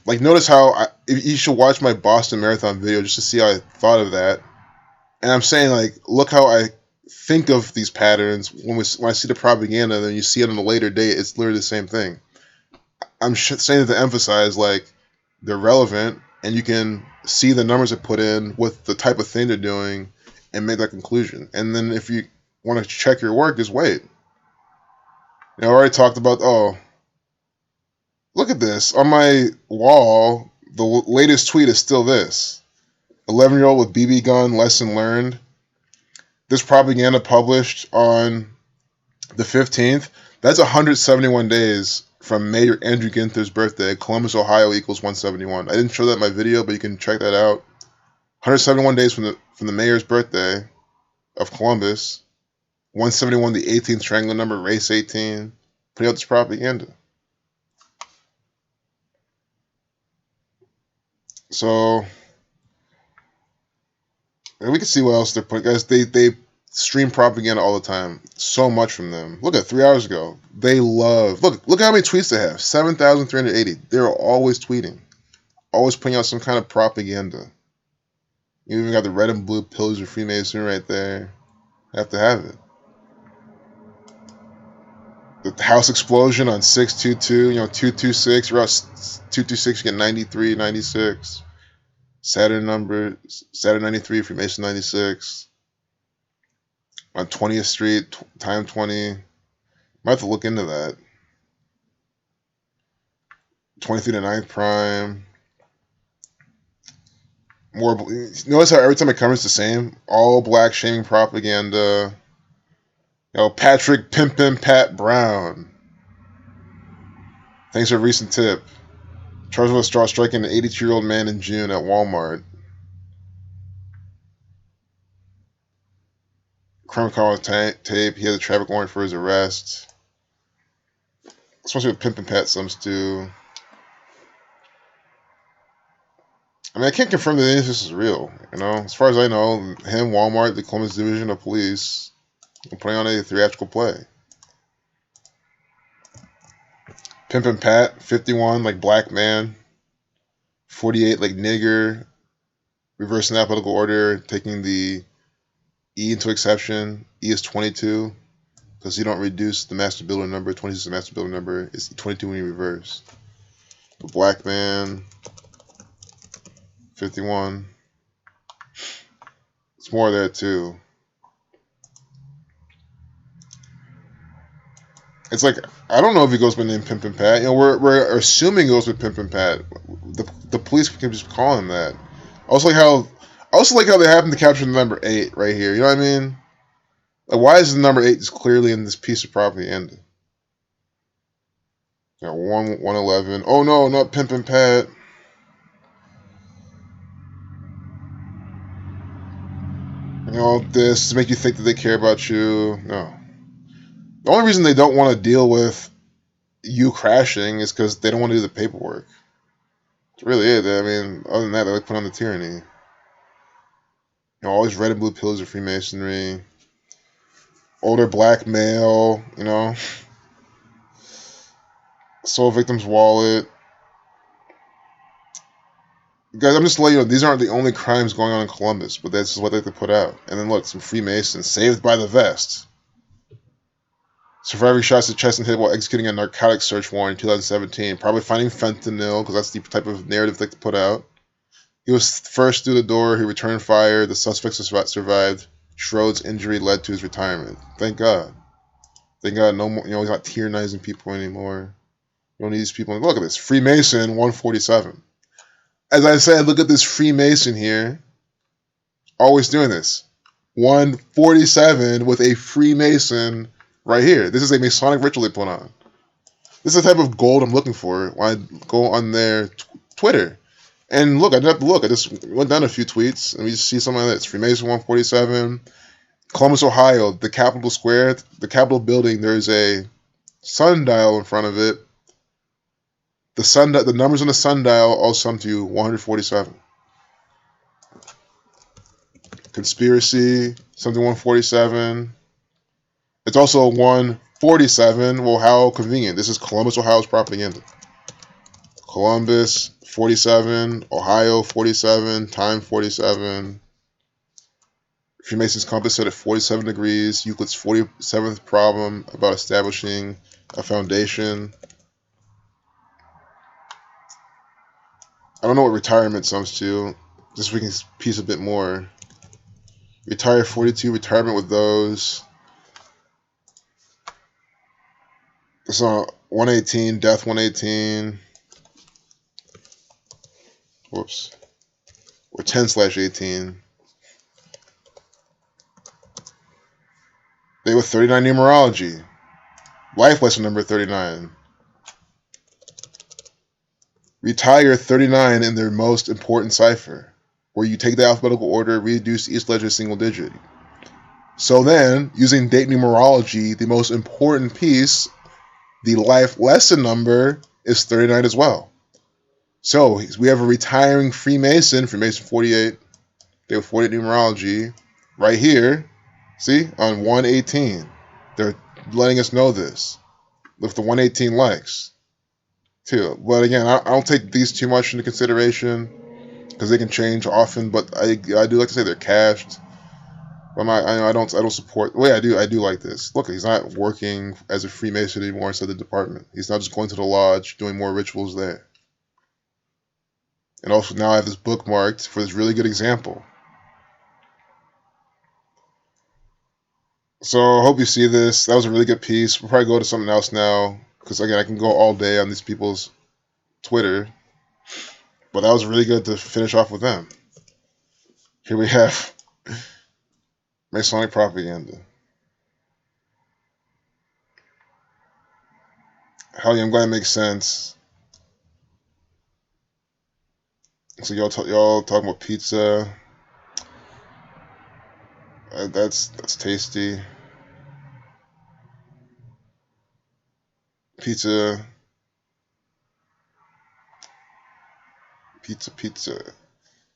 notice how you should watch my Boston Marathon video just to see how I thought of that. And I'm saying look how I think of these patterns when I see the propaganda, and then you see it on a later date. It's literally the same thing. I'm saying it to emphasize they're relevant, and you can see the numbers it put in with the type of thing they're doing, and make that conclusion. And then if you want to check your work, just wait. I already talked about, look at this. On my wall, the latest tweet is still this. 11-year-old with BB gun, lesson learned. This propaganda published on the 15th, that's 171 days from Mayor Andrew Ginther's birthday. Columbus, Ohio equals 171. I didn't show that in my video, but you can check that out. 171 days from the mayor's birthday of Columbus. 171, the 18th triangular number, race 18. Putting out this propaganda. So, and we can see what else they're putting. Guys, they stream propaganda all the time. So much from them. Look at 3 hours ago. They love. Look how many tweets they have. 7,380. They're always tweeting. Always putting out some kind of propaganda. You even got the red and blue pillars of Freemasonry right there. Have to have it. The house explosion on 622, 226. You're out 226, you get 93, 96. Saturn number, Saturn 93, Freemason 96. On 20th Street, time 20. Might have to look into that. 23 to 9th Prime. More. Notice how every time it covers the same. All black shaming propaganda. Patrick Pimpin' Pat Brown. Thanks for a recent tip. Charged with a straw striking an 82-year-old man in June at Walmart. Criminal call tape. He has a traffic warrant for his arrest. It's supposed to be Pimpin' Pat some stew. I mean, I can't confirm that any of this is real. As far as I know, him, Walmart, the Columbus Division of Police, are putting on a theatrical play. Pimpin' Pat, 51, like black man. 48, like nigger. Reversing alphabetical order, taking the E into exception. E is 22, because you don't reduce the master builder number. 26 is the master builder number. It's 22 when you reverse. The black man, 51. It's more there too. It's I don't know if he goes by the name Pimpin' Pat. We're assuming he goes with Pimpin' Pat. The police can just call him that. I also like how they happen to capture the number 8 right here. You know what I mean? Why is the number 8 just clearly in this piece of propaganda? 111. Oh no, not Pimpin' Pat. This to make you think that they care about you. No. The only reason they don't want to deal with you crashing is because they don't want to do the paperwork. It's really it. I mean, other than that, they put on the tyranny. Always red and blue pillars of Freemasonry. Older black male, Stole victim's wallet. Guys, I'm just letting you know, these aren't the only crimes going on in Columbus, but that's what they have to put out. And then look, some Freemasons saved by the vest. Survivor shots to chest and head while executing a narcotics search warrant in 2017. Probably finding fentanyl, because that's the type of narrative they put out. He was first through the door. He returned fire. The suspect survived. Schroed's injury led to his retirement. Thank God. Thank God no more. He's not tyrannizing people anymore. You don't need these people. Look at this. Freemason 147. As I said, look at this Freemason here. Always doing this. 147 with a Freemason right here. This is a Masonic ritual they put on. This is the type of gold I'm looking for when I go on their Twitter. And look, I didn't have to look. I just went down a few tweets, and we just see something like this. Freemason 147. Columbus, Ohio, the Capitol Square, the Capitol building, there's a sundial in front of it. The numbers on the sundial all sum to 147. Conspiracy, something 147. It's also 147. Well, how convenient. This is Columbus, Ohio's propaganda. Columbus, 47. Ohio, 47. Time, 47. Freemason's compass set at 47 degrees. Euclid's 47th problem about establishing a foundation. I don't know what retirement sums to. Just so we can piece a bit more. Retire 42, retirement with those. So 118, death 118. Whoops. Or 10/18. They with 39 numerology. Life lesson number 39. Retire 39 in their most important cipher, where you take the alphabetical order, reduce each letter a single digit. So then, using date numerology, the most important piece, the life lesson number, is 39 as well. So we have a retiring Freemason, Freemason 48, they have 48 numerology, right here, see, on 118. They're letting us know this, with the 118 likes, too. But again, I don't take these too much into consideration, because they can change often, but I do like to say they're cached. I don't support. Wait, I do like this. Look, he's not working as a Freemason anymore inside the department. He's not just going to the lodge, doing more rituals there. And also now I have this bookmarked for this really good example. So I hope you see this. That was a really good piece. We'll probably go to something else now, because again, I can go all day on these people's Twitter. But that was really good to finish off with them. Here we have Masonic propaganda. Hell yeah, I'm glad it makes sense. So y'all talking about pizza. That's tasty. Pizza.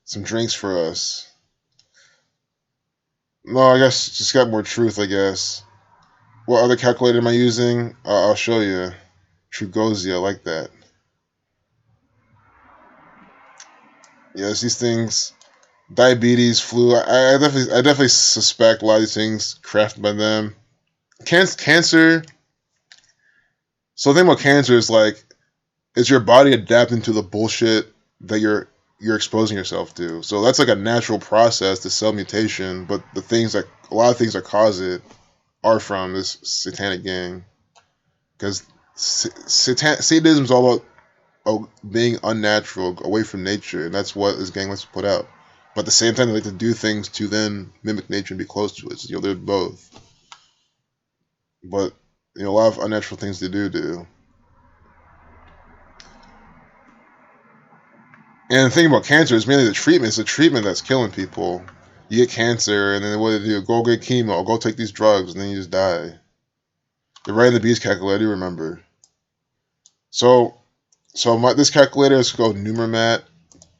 Some drinks for us. No, I guess just got more truth, I guess. What other calculator am I using? I'll show you. Trugozi, I like that. Yes, these things, diabetes, flu. I definitely suspect a lot of these things crafted by them. Cancer. So the thing about cancer is is your body adapting to the bullshit that you're exposing yourself to. So that's like a natural process, the cell mutation. But a lot of things that cause it are from this satanic gang, because Satanism is all about being unnatural, away from nature, and that's what this gang likes to put out. But at the same time, they like to do things to then mimic nature and be close to it. So they're both. But a lot of unnatural things they do. And the thing about cancer is mainly the treatment. It's the treatment that's killing people. You get cancer, and then what do? Go get chemo, go take these drugs, and then you just die. They're right in the beast calculator, remember. So this calculator is called Numermat.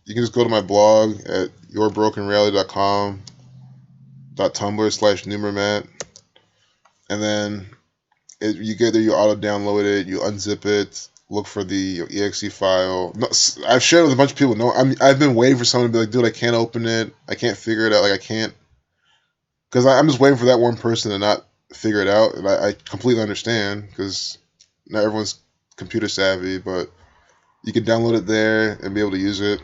You can just go to my blog at yourbrokenreality.com.tumblr/Numermat. And then you get there, you auto-download it, you unzip it, look for the exe file. No, I've shared it with a bunch of people. No, I've been waiting for someone to be like, dude, I can't open it. I can't figure it out. I can't. Because I'm just waiting for that one person to not figure it out. And I completely understand, because not everyone's computer savvy, but you can download it there and be able to use it.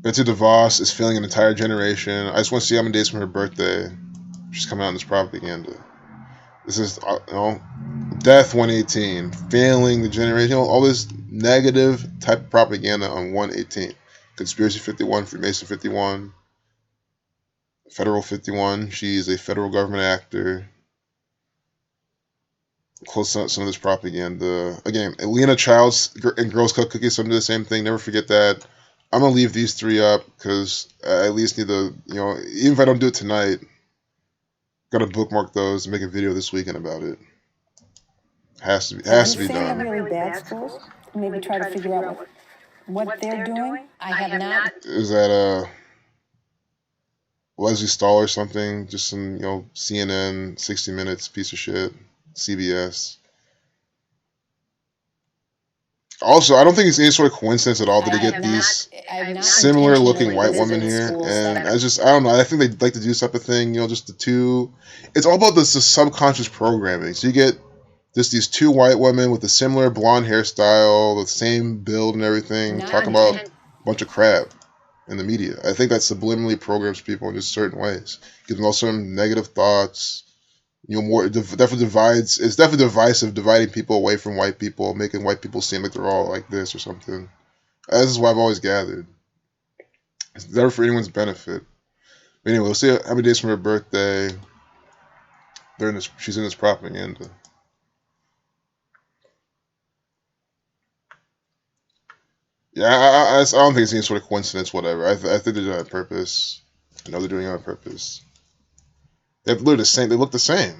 Betsy DeVos is failing an entire generation. I just want to see how many days from her birthday she's coming out in this propaganda. This is, death 118, failing the generation, all this negative type of propaganda on 118. Conspiracy 51, Freemason 51, Federal 51. She's a federal government actor. Close to some of this propaganda. Again, Lena Childs and Girls Cut Cookies, some do the same thing. Never forget that. I'm going to leave these three up, because I at least need to, even if I don't do it tonight, got to bookmark those and make a video this weekend about it. Has to be done. The really bad schools, maybe try to figure out what they're doing. I have not. Is that Leslie Stahl or something, just some, CNN, 60 Minutes piece of shit, CBS. Also, I don't think it's any sort of coincidence at all that they get these similar looking white women here. And I don't know, I think they like to do this type of thing, just the two. It's all about this subconscious programming. So you get just these two white women with a similar blonde hairstyle, the same build and everything, talking about a bunch of crap in the media. I think that subliminally programs people in just certain ways. Gives them all some negative thoughts. Definitely divides. It's definitely divisive, dividing people away from white people, making white people seem like they're all like this or something. This is what I've always gathered. It's never for anyone's benefit. But anyway, we'll see how many days from her birthday. She's in this propaganda. Yeah, I don't think it's any sort of coincidence, whatever. I think they're doing it on purpose. They're doing it on purpose. They're the same. They look the same.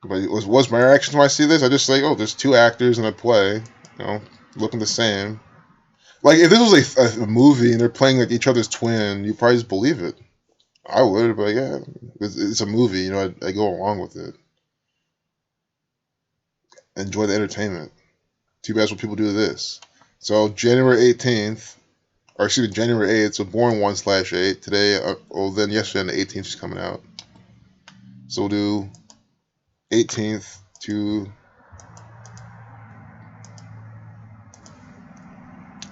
But what's my reaction when I see this? I just like, oh, there's two actors in a play, looking the same. Like, if this was a movie and they're playing like each other's twin, you probably just believe it. I would, but yeah, it's a movie, I go along with it. Enjoy the entertainment. Too bad what people do this. So January 18th, or excuse me, January 8th, so born 1/8. Today, then yesterday on the 18th she's coming out. So we'll do 18th to...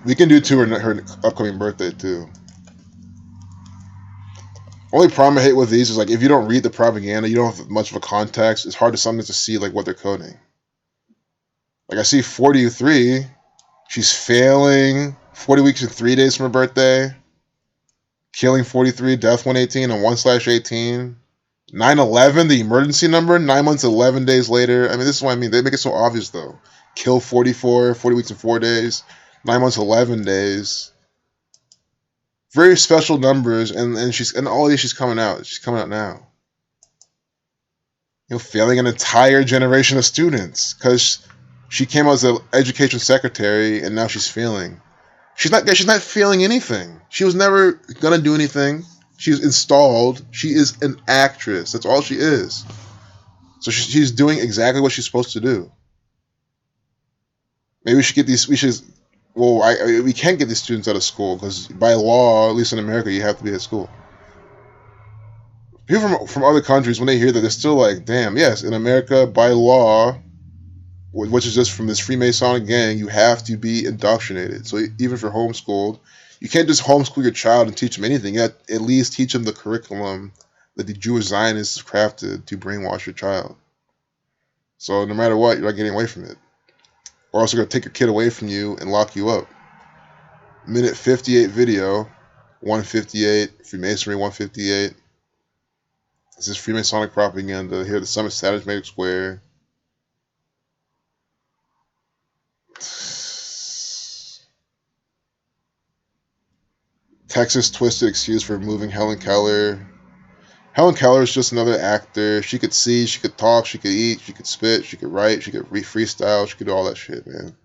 We can do her upcoming birthday too. Only problem I hate with these is like if you don't read the propaganda, you don't have much of a context. It's hard to sometimes to see like what they're coding. Like I see 43, she's failing 40 weeks and 3 days from her birthday, killing 43, death 118 and 1/18. 9/11, the emergency number, 9 months, 11 days later. I mean, this is what I mean. They make it so obvious though. Kill 44, 40 weeks and 4 days, 9 months, 11 days. Very special numbers, and all these she's coming out. She's coming out now. Failing an entire generation of students because she came out as an education secretary, and now she's failing. She's not failing anything. She was never gonna do anything. She's installed. She is an actress. That's all she is. So she's doing exactly what she's supposed to do. Maybe we should get these. We can't get these students out of school because by law, at least in America, you have to be at school. People from other countries, when they hear that, they're still like, damn, yes, in America, by law, which is just from this Freemasonic gang, you have to be indoctrinated. So even if you're homeschooled, you can't just homeschool your child and teach them anything. You have to at least teach them the curriculum that the Jewish Zionists crafted to brainwash your child. So no matter what, you're not getting away from it. Or else they're going to take your kid away from you and lock you up. Minute 58 video, 158, Freemasonry 158. This is Freemasonic propaganda. Here at the Summit Saturnian Magic Square. Texas twisted excuse for removing Helen Keller. Helen Keller is just another actor. She could see, she could talk, she could eat, she could spit, she could write, she could freestyle, she could do all that shit, man.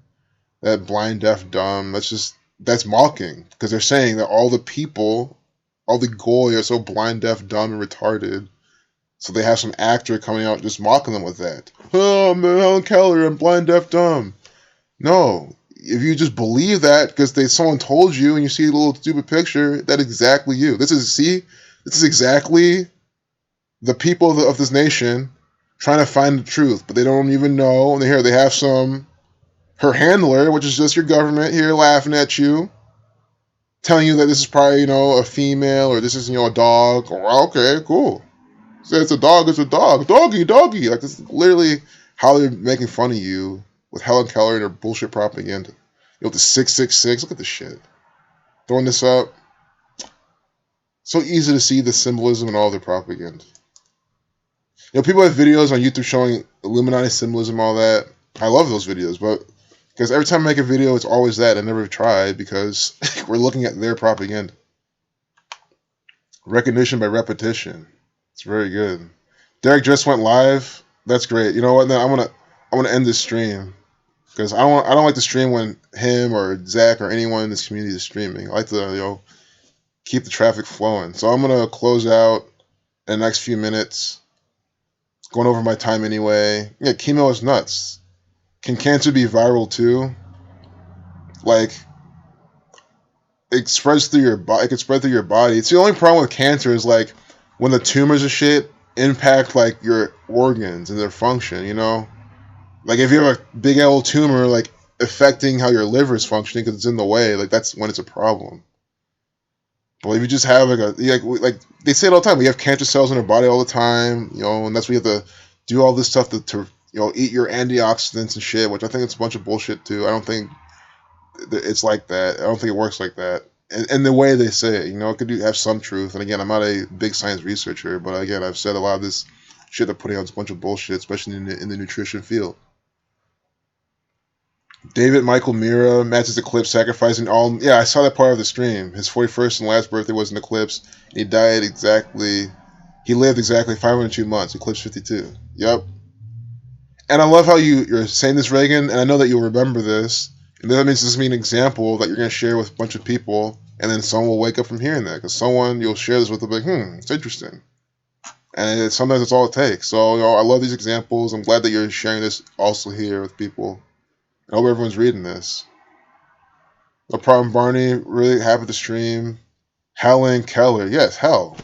That blind, deaf, dumb, that's mocking. Because they're saying that all the people, all the goy are so blind, deaf, dumb, and retarded. So they have some actor coming out just mocking them with that. Oh, I'm Helen Keller, I'm blind, deaf, dumb. No. If you just believe that because someone told you and you see a little stupid picture, that's exactly you. This is exactly the people of this nation trying to find the truth, but they don't even know. And they have her handler, which is just your government here laughing at you, telling you that this is probably, a female or this is, a dog. Oh, okay, cool. So it's a dog, doggy. Like this is literally how they're making fun of you with Helen Keller and her bullshit propaganda. The 666, look at this shit. Throwing this up. So easy to see the symbolism and all their propaganda. People have videos on YouTube showing Illuminati symbolism, all that. I love those videos, but because every time I make a video, it's always that. I never tried because we're looking at their propaganda. Recognition by repetition. It's very good. Derek just went live. That's great. You know what? Then I'm gonna end this stream. because I don't like to stream when him or Zach or anyone in this community is streaming. I like to keep the traffic flowing. So I'm gonna close out in the next few minutes. Going over my time anyway. Yeah, chemo is nuts. Can cancer be viral too? Like, it spreads through your body. It can spread through your body. It's the only problem with cancer is like when the tumors and shit impact like your organs and their function. Like if you have a big old tumor like affecting how your liver is functioning because it's in the way, like that's when it's a problem. But if you just have like they say it all the time, we have cancer cells in our body all the time, and that's why you have to do all this stuff to eat your antioxidants and shit, which I think it's a bunch of bullshit too. I don't think it's like that. I don't think it works like that. And the way they say it, it could have some truth. And again, I'm not a big science researcher, but again, I've said a lot of this shit they're putting out is a bunch of bullshit, especially in the nutrition field. David Michael Mira matches eclipse sacrificing all. Yeah, I saw that part of the stream. His 41st and last birthday was an eclipse. He died exactly. He lived exactly 502 months. Eclipse 52. Yep. And I love how you're saying this, Reagan, and I know that you'll remember this. And that means this is an example that you're going to share with a bunch of people, and then someone will wake up from hearing that. Because you'll share this with, them like, it's interesting. And sometimes that's all it takes. So, I love these examples. I'm glad that you're sharing this also here with people. I hope everyone's reading this. No problem, Barney. Really happy with the stream. Helen Keller. Yes, hell.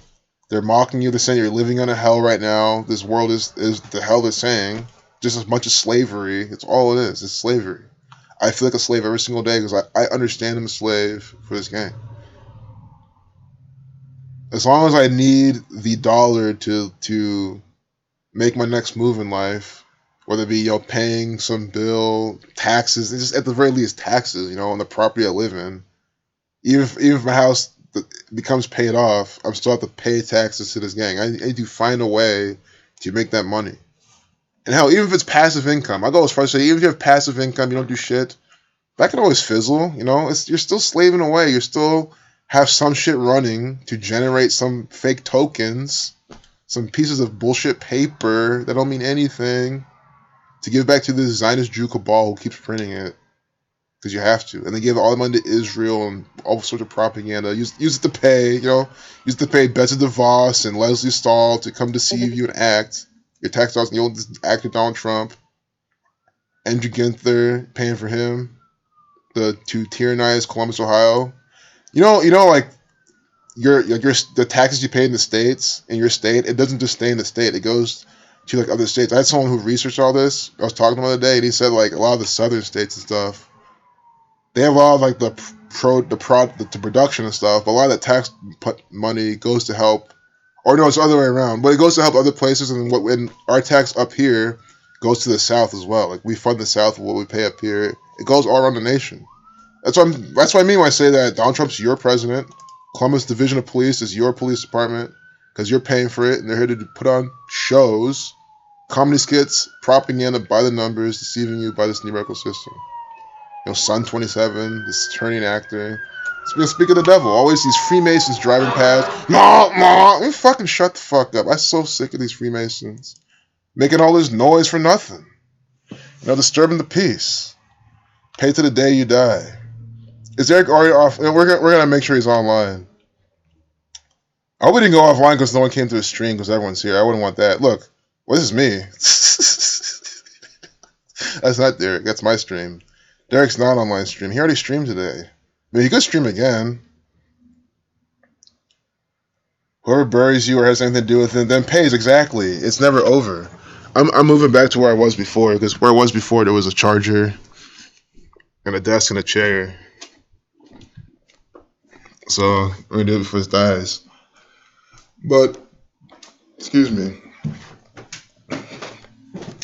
They're mocking you. They're saying you're living on a hell right now. This world is the hell they're saying. Just a bunch of slavery. It's all it is. It's slavery. I feel like a slave every single day because I understand I'm a slave for this game. As long as I need the dollar to make my next move in life, whether it be paying some bill, taxes, just at the very least taxes, on the property I live in. Even if my house becomes paid off, I'm still have to pay taxes to this gang. I need to find a way to make that money. And hell, even if it's passive income, I go as far as to say, even if you have passive income, you don't do shit, that can always fizzle, you're still slaving away. You still have some shit running to generate some fake tokens, some pieces of bullshit paper that don't mean anything, to give back to the Zionist Jew cabal who keeps printing it. Because you have to. And they give all the money to Israel and all sorts of propaganda. Use it to pay, use it to pay Betsy DeVos and Leslie Stahl to come deceive you and act. Your tax dollars, actor Donald Trump. Andrew Ginther paying for him to tyrannize Columbus, Ohio. Like the taxes you pay in the states, in your state, it doesn't just stay in the state. It goes to like other states. I had someone who researched all this. I was talking to him the other day, and he said like a lot of the southern states and stuff, they have a lot of like the production and stuff, but a lot of that tax money goes to help, or no, it's the other way around. But it goes to help other places, and when our tax up here goes to the South as well. Like we fund the South with what we pay up here. It goes all around the nation. That's what I mean when I say that Donald Trump's your president. Columbus Division of Police is your police department because you're paying for it, and they're here to put on shows, comedy skits, propaganda by the numbers, deceiving you by this numerical system. Sun 27, this turning actor. Speak of the devil. Always these Freemasons driving past. Ma, fucking shut the fuck up. I'm so sick of these Freemasons making all this noise for nothing. Disturbing the peace. Pay to the day you die. Is Eric already off? We're gonna make sure he's online. I hope we didn't go offline because no one came to the stream because everyone's here. I wouldn't want that. Look, this is me. That's not Derek. That's my stream. Derek's not online stream. He already streamed today. I mean, he could stream again. Whoever buries you or has anything to do with it, then pays. Exactly. It's never over. I'm moving back to where I was before, because where I was before there was a charger and a desk and a chair. So we're gonna do it before it dies. But excuse me.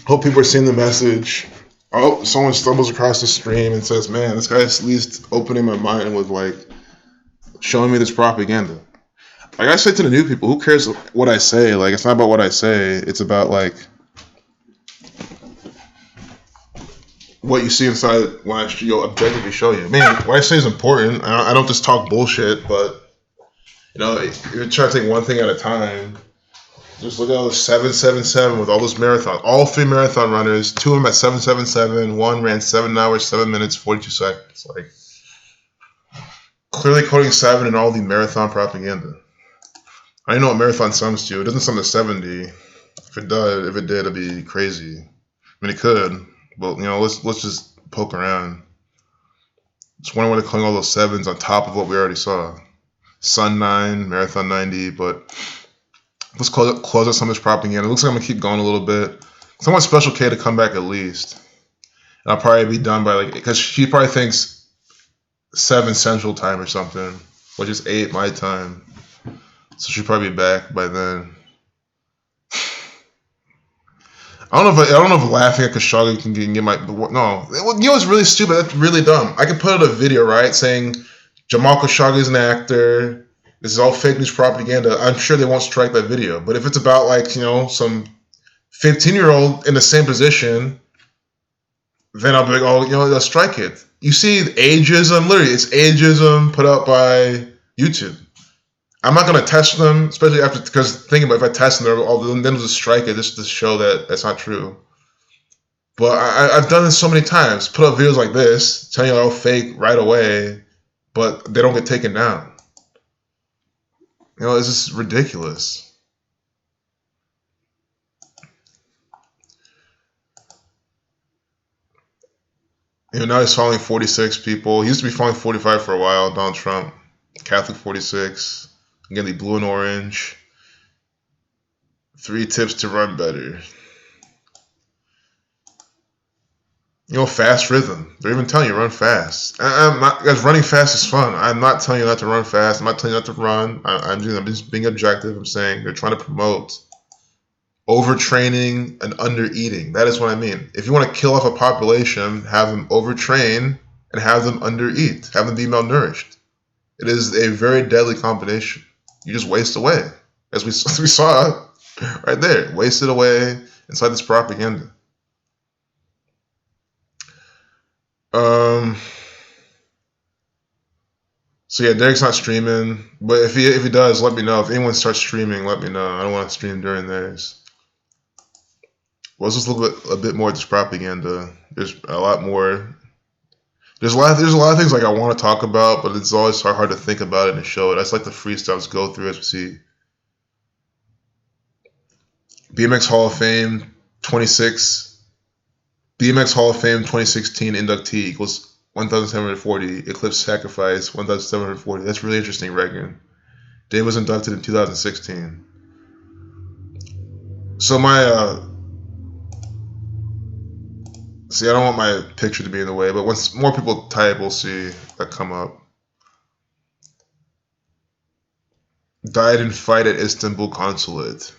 Hope people are seeing the message. I hope someone stumbles across the stream and says, "Man, this guy's at least opening my mind with like showing me this propaganda." Like I say to the new people, who cares what I say? Like it's not about what I say. It's about like what you see inside when I objectively show you. I mean, what I say is important. I don't just talk bullshit, but you're trying to take one thing at a time. Just look at all the 777 with all those marathons. All 3 marathon runners, 2 of them at 777. 1 ran 7 hours, 7 minutes, 42 seconds. Like, clearly coding 7 in all the marathon propaganda. I know what marathon sums to. It doesn't sum to 70. If it did, it'd be crazy. I mean, it could, but let's just poke around. Just wondering why they're calling all those 7s on top of what we already saw. Sun 9, Marathon 90, but let's close out some of this propaganda. It looks like I'm going to keep going a little bit. Because I want Special K to come back at least. And I'll probably be done by because she probably thinks 7 Central Time or something, which is 8 my time. So she'll probably be back by then. I don't know if laughing at Khashoggi can get my... No. It's really stupid. That's really dumb. I could put out a video, right, saying Jamal Khashoggi is an actor. This is all fake news propaganda. I'm sure they won't strike that video. But if it's about, some 15-year-old in the same position, then I'll be like, they'll strike it. You see ageism, literally, it's ageism put out by YouTube. I'm not going to test them, especially because thinking about if I test them, then they'll just strike it just to show that that's not true. But I've done this so many times. Put up videos like this, telling you they're all fake right away, but they don't get taken down. It's just ridiculous. Now he's following 46 people. He used to be following 45 for a while, Donald Trump. Catholic 46. Again, the blue and orange. 3 tips to run better. Fast rhythm. They're even telling you run fast. I'm not, guys, running fast is fun. I'm not telling you not to run fast. I'm not telling you not to run. I'm just being objective. I'm saying they're trying to promote overtraining and undereating. That is what I mean. If you want to kill off a population, have them overtrain and have them undereat. Have them be malnourished. It is a very deadly combination. You just waste away. As we saw right there. Wasted away inside this propaganda. So yeah, Derek's not streaming. But if he does, let me know. If anyone starts streaming, let me know. I don't want to stream during theirs. Well, let's just look a bit more at this propaganda. There's a lot more. There's a lot of things I want to talk about, but it's always hard to think about it and show it. That's like the freestyles go through as we see. BMX Hall of Fame 26. BMX Hall of Fame 2016 inductee equals 1,740. Eclipse Sacrifice 1,740. That's really interesting, Reagan. Dave was inducted in 2016. So see, I don't want my picture to be in the way, but once more people type, we'll see that come up. Died in fight at Istanbul consulate.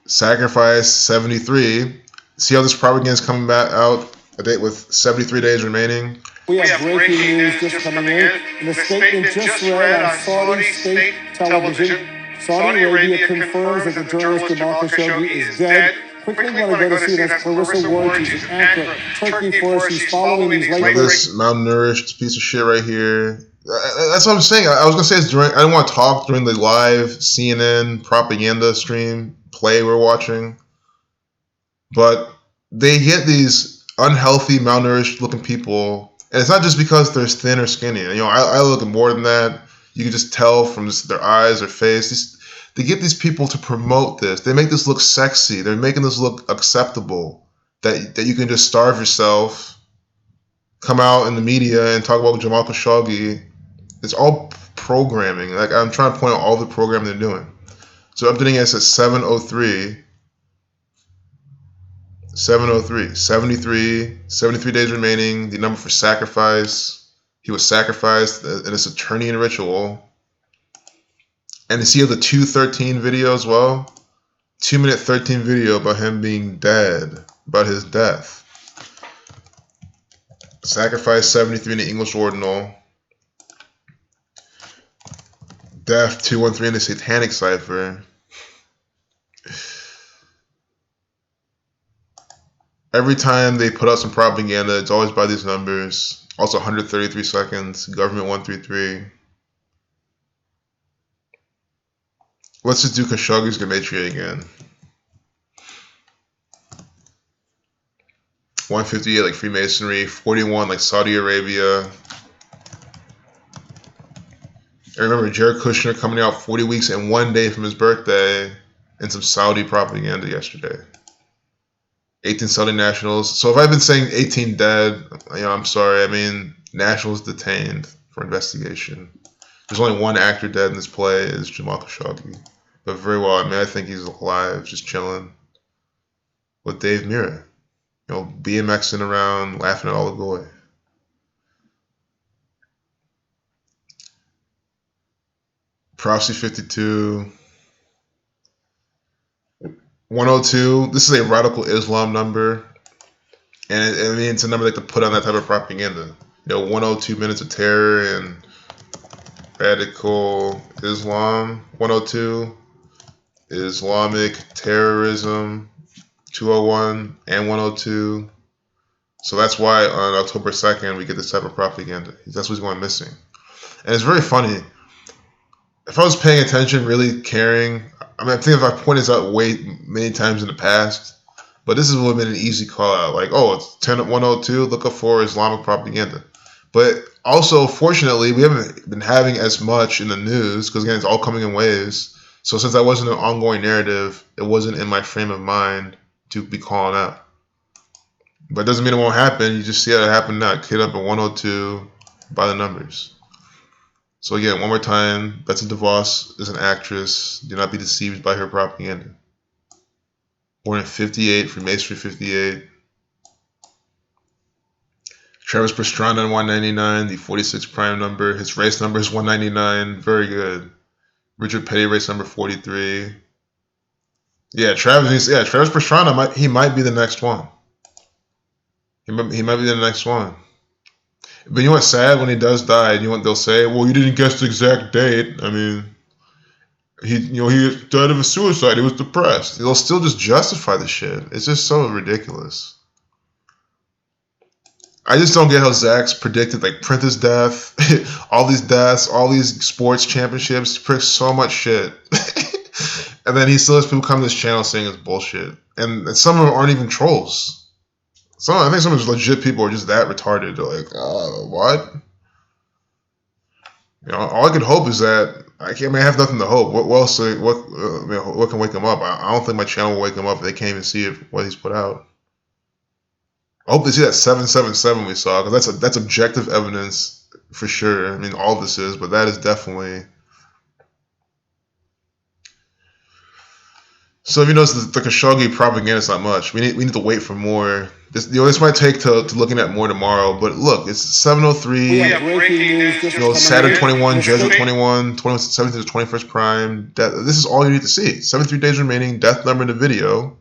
Sacrifice 73. See how this propaganda is coming back out a date with 73 days remaining. We have breaking news just coming in. And the statement just read on Saudi state television. Saudi Arabia confirms that the journalist Jamal Khashoggi is dead. Quickly want to go to see it as Clarissa Ward. She's an anchor. Turkey for us. She's following these late. This malnourished piece of shit right here. That's what I'm saying. I was gonna say I didn't want to talk during the live CNN propaganda stream play we're watching, but they get these unhealthy, malnourished looking people, and it's not just because they're thin or skinny. I look at more than that. You can just tell from just their eyes, their face. They get these people to promote this. They make this look sexy. They're making this look acceptable. That you can just starve yourself, come out in the media and talk about Jamal Khashoggi. It's all programming. Like, I'm trying to point out all the programming they're doing. So updating us at 7:03. 7:03. 73 days remaining. The number for sacrifice. He was sacrificed in a Saturnian ritual. And you see the 2:13 video as well. 2-minute 13 video about him being dead, about his death. Sacrifice 73 in the English ordinal. Death 213 in the Satanic cipher. Every time they put out some propaganda, it's always by these numbers. Also 133 seconds. Government 133. Let's just do Khashoggi's Gematria again. 158 like Freemasonry, 41 like Saudi Arabia. I remember Jared Kushner coming out 40 weeks and 1 day from his birthday and some Saudi propaganda yesterday. 18 Saudi nationals. So if I've been saying 18 dead, I'm sorry. I mean, nationals detained for investigation. There's only one actor dead in this play, is Jamal Khashoggi. But very well, I mean, I think he's alive, just chilling with Dave Mirra. BMXing around, laughing at all the goy. Prophecy 52. 102. This is a radical Islam number. And it's a number like to put on that type of propaganda. 102 minutes of terror and radical Islam. 102. Islamic terrorism. 201 and 102. So that's why on October 2nd we get this type of propaganda. That's what's going missing. And it's very funny. If I was paying attention, really caring, I think if I pointed this out many times in the past, but this would have been an easy call out. Like, it's 102, look up for Islamic propaganda. But also, fortunately, we haven't been having as much in the news because, again, it's all coming in waves. So since that wasn't an ongoing narrative, it wasn't in my frame of mind to be calling out. But it doesn't mean it won't happen. You just see how it happened now. Kid up at 102 by the numbers. So again, one more time, Betsy DeVos is an actress. Do not be deceived by her propaganda. Born in 58, Freemasonry 58. Travis Pastrana 199, the 46 prime number. His race number is 199. Very good. Richard Petty, race number 43. Travis Pastrana, he might be the next one. He might be the next one. But you know what's sad? When he does die, you know what they'll say? Well, you didn't guess the exact date. I mean, he died of a suicide. He was depressed. They'll still just justify the shit. It's just so ridiculous. I just don't get how Zach's predicted like Prentice death, all these deaths, all these sports championships, predicts so much shit. And then he still has people come to this channel saying it's bullshit. And some of them aren't even trolls. I think some of those legit people are just that retarded. They're like, what? All I could hope is that I have nothing to hope. What can wake him up? I don't think my channel will wake him up if they can't even see what he's put out. I hope they see that 777 we saw, because that's objective evidence for sure. I mean, all of this is, but that is definitely. So if you notice the Khashoggi propaganda is not much. We need to wait for more. This might take to looking at more tomorrow. But look, it's 7:03. Saturn 21, Jesuit 21, 17th to 21st prime. This is all you need to see. 73 days remaining. Death number in the video.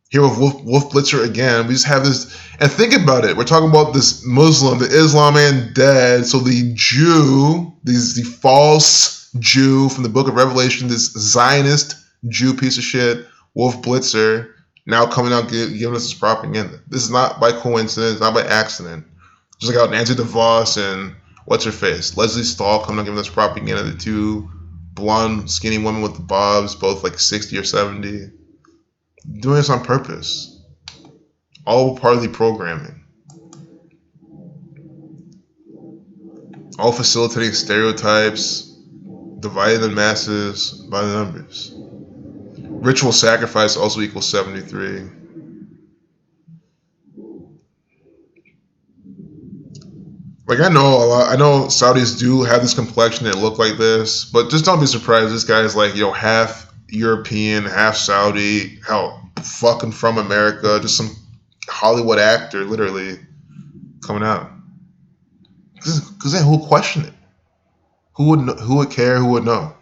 Here with Wolf Blitzer again. We just have this, and think about it. We're talking about this Muslim, the Islam man dead. So the Jew, the false Jew from the Book of Revelation, this Zionist Jew piece of shit, Wolf Blitzer, now coming out giving us this propaganda. This is not by coincidence, not by accident. Just like how Nancy DeVos and what's her face, Leslie Stahl coming out giving us propaganda. The two blonde, skinny women with the bobs, both like 60 or 70, doing this on purpose. All part of the programming. All facilitating stereotypes, dividing the masses by the numbers. Ritual sacrifice also equals 73. Like I know Saudis do have this complexion that look like this, but just don't be surprised. This guy is like, half European, half Saudi, fucking from America, just some Hollywood actor literally coming out. Because then who would question it? Who would care? Who would know?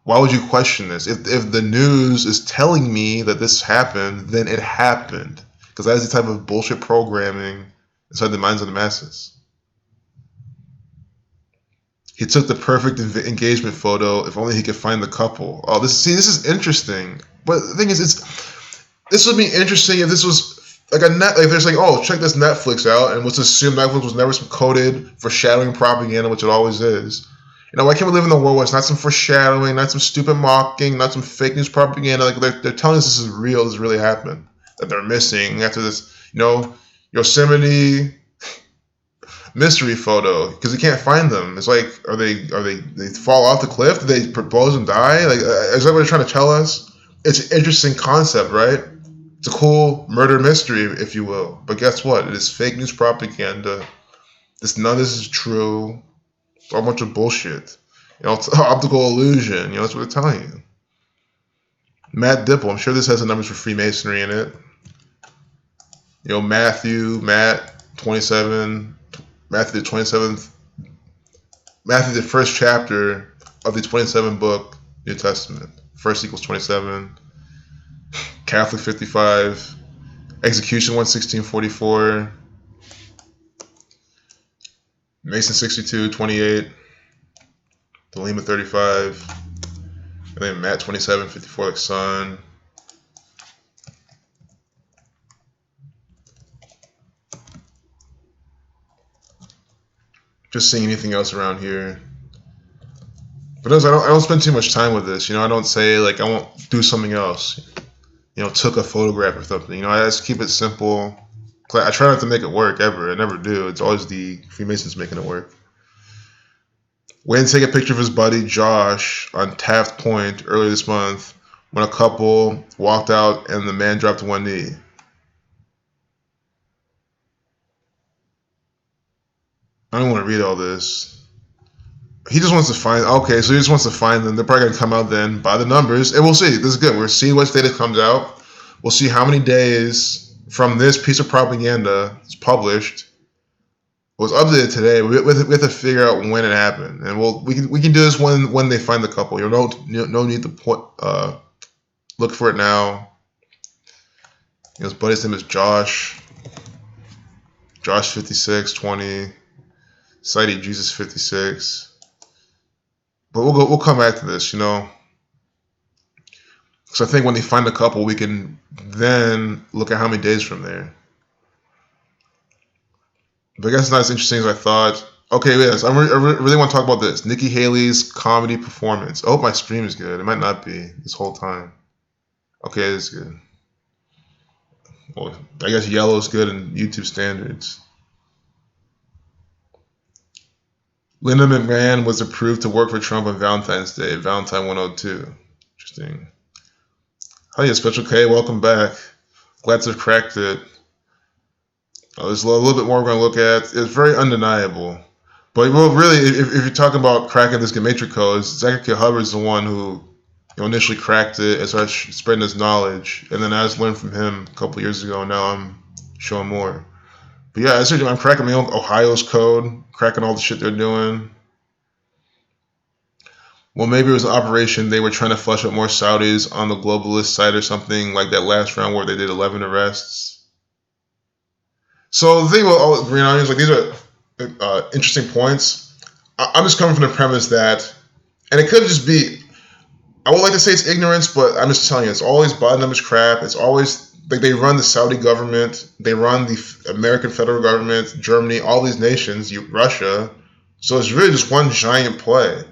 Why would you question this? If the news is telling me that this happened, then it happened. Because that is the type of bullshit programming inside the minds of the masses. He took the perfect engagement photo. If only he could find the couple. Oh, this is interesting. But the thing is, this would be interesting if this was like if there's like, check this Netflix out, and let's assume Netflix was never some coded foreshadowing propaganda, which it always is. Why can't we live in a world where it's not some foreshadowing, not some stupid mocking, not some fake news propaganda? Like they're telling us this is real, this really happened, that they're missing after this, Yosemite mystery photo, because you can't find them. It's like, are they fall off the cliff? Did they propose and die? Like, is that what they're trying to tell us? It's an interesting concept, right? It's a cool murder mystery, if you will. But guess what? It is fake news propaganda. None of this is true. It's all a bunch of bullshit. It's an optical illusion. That's what they're telling you. Matt Dipple, I'm sure this has the numbers for Freemasonry in it. Matthew the 27th, Matthew the first chapter of the 27th book, New Testament. First equals 27. Catholic 55. Execution 1:1644. Mason 62, 28. Delima 35. And then Matt 27, 54 like son. Just seeing anything else around here. But I don't spend too much time with this. I don't say like I won't do something else. Took a photograph or something. I just keep it simple. I try not to make it work ever. I never do. It's always the Freemasons making it work. Wayne take a picture of his buddy Josh on Taft Point earlier this month when a couple walked out and the man dropped to one knee. I don't want to read all this. He just wants to find. Okay, so he just wants to find them. They're probably going to come out then by the numbers. And we'll see. This is good. We're seeing what data comes out. We'll see how many days from this piece of propaganda is published. Was updated today. We have to figure out when it happened, and we can do this when they find the couple. No need to look for it now. His buddy's name is Josh. Josh 5620. Cited Jesus 56. But we'll come back to this, because I think when they find the couple, we can then look at how many days from there. But I guess it's not as interesting as I thought. Okay, yes, I really want to talk about this. Nikki Haley's comedy performance. I hope my stream is good. It might not be this whole time. Okay, it's good. Well, I guess yellow is good in YouTube standards. Linda McMahon was approved to work for Trump on Valentine's Day. Valentine 102. Interesting. Hi, Special K. Welcome back. Glad to have cracked it. There's a little bit more we're going to look at. It's very undeniable. But really, if you're talking about cracking this Gematria code, Zachary K. Hubbard's the one who initially cracked it and started spreading his knowledge. And then I just learned from him a couple years ago, and now I'm showing more. But yeah, I'm cracking my own Ohio's code, cracking all the shit they're doing. Well, maybe it was an operation. They were trying to flush out more Saudis on the globalist side or something, like that last round where they did 11 arrests. So the thing about all Green Onions, like these are interesting points. I'm just coming from the premise that, and it could just be, I would like to say it's ignorance, but I'm just telling you, it's always bottom numbers crap. It's always like they run the Saudi government, they run the American federal government, Germany, all these nations, Russia. So it's really just one giant play.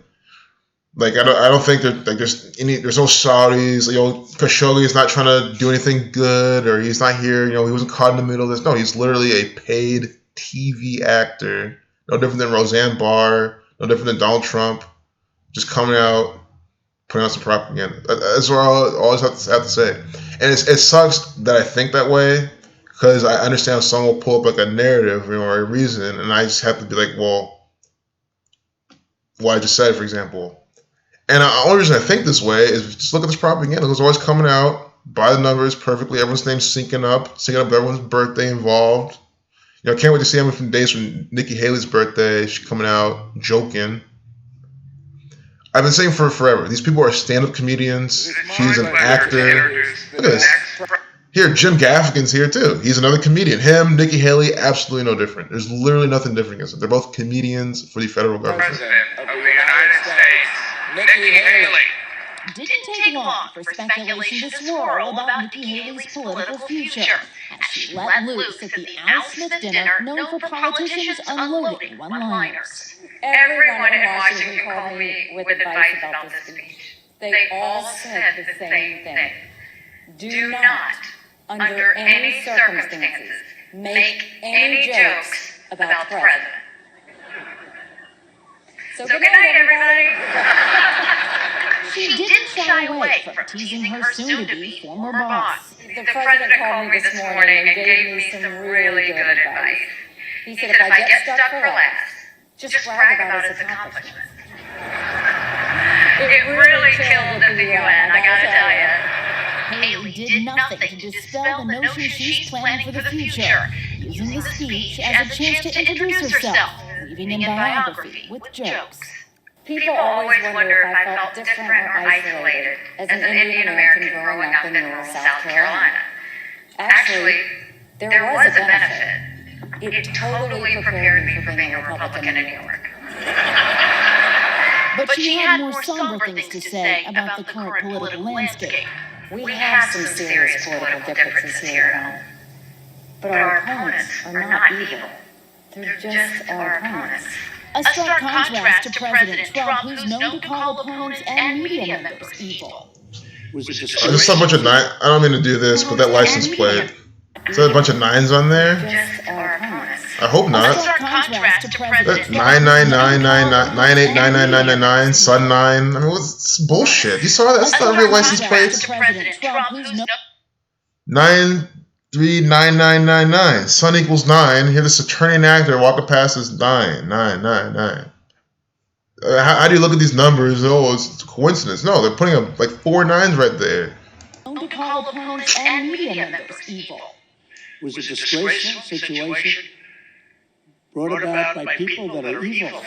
Like I don't think there's no Saudis. Khashoggi is not trying to do anything good, or he's not here. He wasn't caught in the middle of this. No, he's literally a paid TV actor. No different than Roseanne Barr. No different than Donald Trump. Just coming out, putting out some propaganda. That's what I always have to say. And it sucks that I think that way, because I understand someone will pull up like a narrative or a reason, and I just have to be like, well, what I just said, for example. And the only reason I think this way is just look at this propaganda. It's always coming out by the numbers perfectly. Everyone's name's syncing up everyone's birthday involved. I can't wait to see how many days from Nikki Haley's birthday. She's coming out joking. I've been saying for forever, these people are stand-up comedians. She's an actor. Look at this. Here, Jim Gaffigan's here too. He's another comedian. Him, Nikki Haley, absolutely no different. There's literally nothing different against them. They're both comedians for the federal government. President of the United States, Nikki Haley. didn't take long for speculation to swirl about Nikki Haley's political future as she let loose at the Al Smith dinner known for politicians unloading one-liners. Everyone in Washington called me with advice about this speech. They all said the same thing. Do not, under any circumstances, make any jokes about the president. So good night, everybody. She didn't shy away from teasing her soon-to-be former boss. The president called me this morning and gave me some really good advice. He said if I get stuck for last, just brag about his accomplishments. It really chilled at the UN, I gotta tell you. Haley did nothing to dispel the notion she's planning for the future, using the speech as a chance to introduce herself, leaving in biography with jokes. People always wonder if I felt different or isolated as an Indian American growing up in rural South Carolina. Actually, there was a benefit. It totally prepared me for being a Republican in New York. But she had more somber things to say about the current political landscape. We have some serious political differences here at home. But our opponents are not evil. They're just our opponents. A stark contrast to President Trump, who's known to call opponents and media members evil. There's a bunch of nine. I don't mean to do this, but that license plate. Is there a bunch of nines on there? Just our opponents. I hope not. A stark contrast to President Trump. 9999999 Sun 9. I mean, what's bullshit? You saw that? That's not real license plates. President Trump, who's known 939999. Sun equals 9. Here, the Saturnian actor walking past is 9. How do you look at these numbers? Oh, it's a coincidence. No, they're putting up like 4 9s right there. to call opponents and media members evil. It was a disgraceful situation brought about by people that are evil.